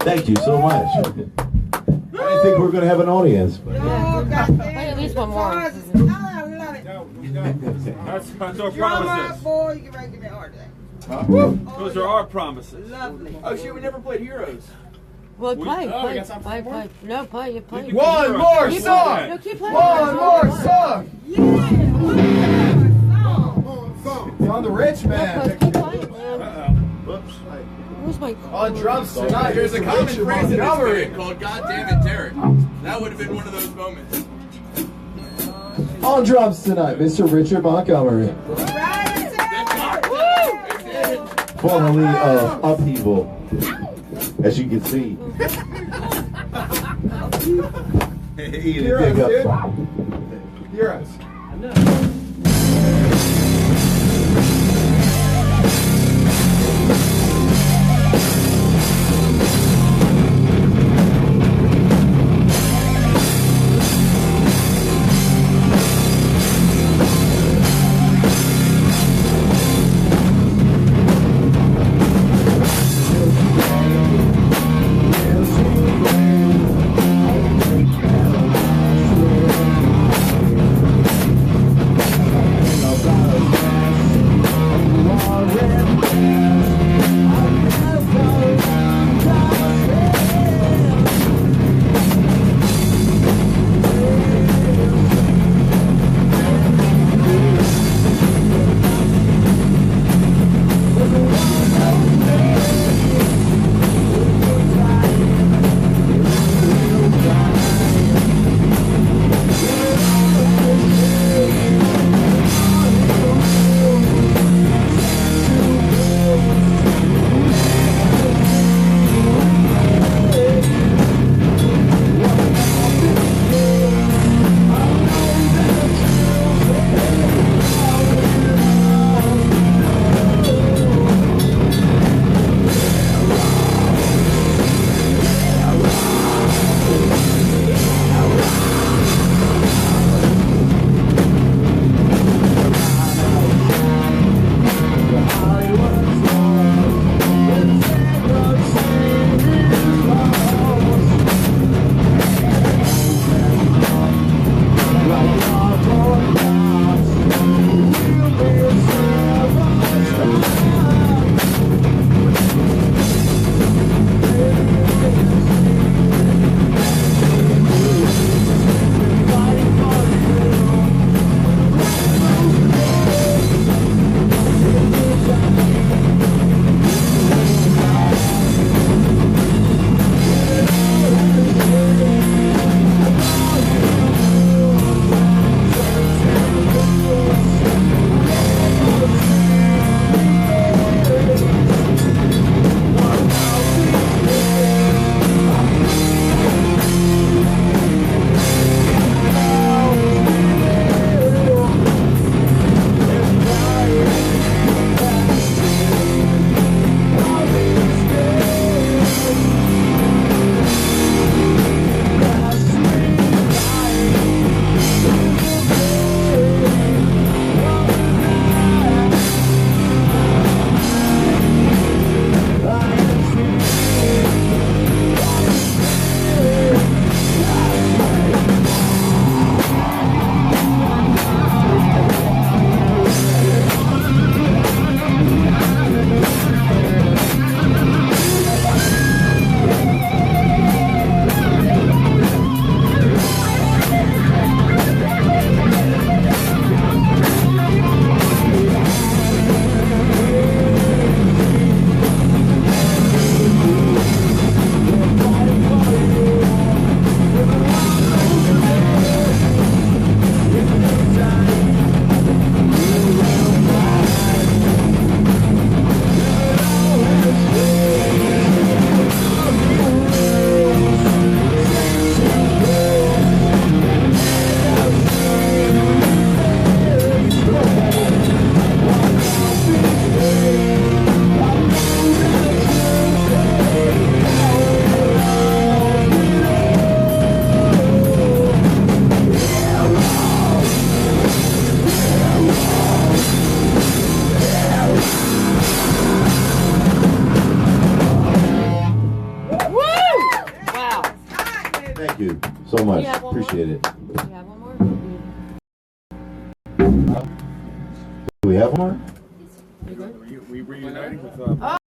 Thank you so much. I didn't think we were going to have an audience. But
Wait, at least one more.
That's our promises.
Boy, you can give me a hard day.
Huh? Those are our promises.
Lovely.
Oh shit, we never played Heroes.
Well, play.
we got time for one more?
Play. No, play. Play.
One more
Keep
song.
playing. No, keep playing.
One more song. It's on the rich man.
Keep playing, man.
Whoops.
Where's my
On drums tonight.
There's a common
Richard
phrase in this
Montgomery.
band called "God damn it, Derek." That would have been one of those moments.
on drums tonight, Mr. Richard Montgomery. Formerly of Upheaval, as you can see.
Hear us, dude. Hear us.
you so much.
Yeah, one more.
Appreciate it.
Do we have one more?
Do we have one more?
We reuniting with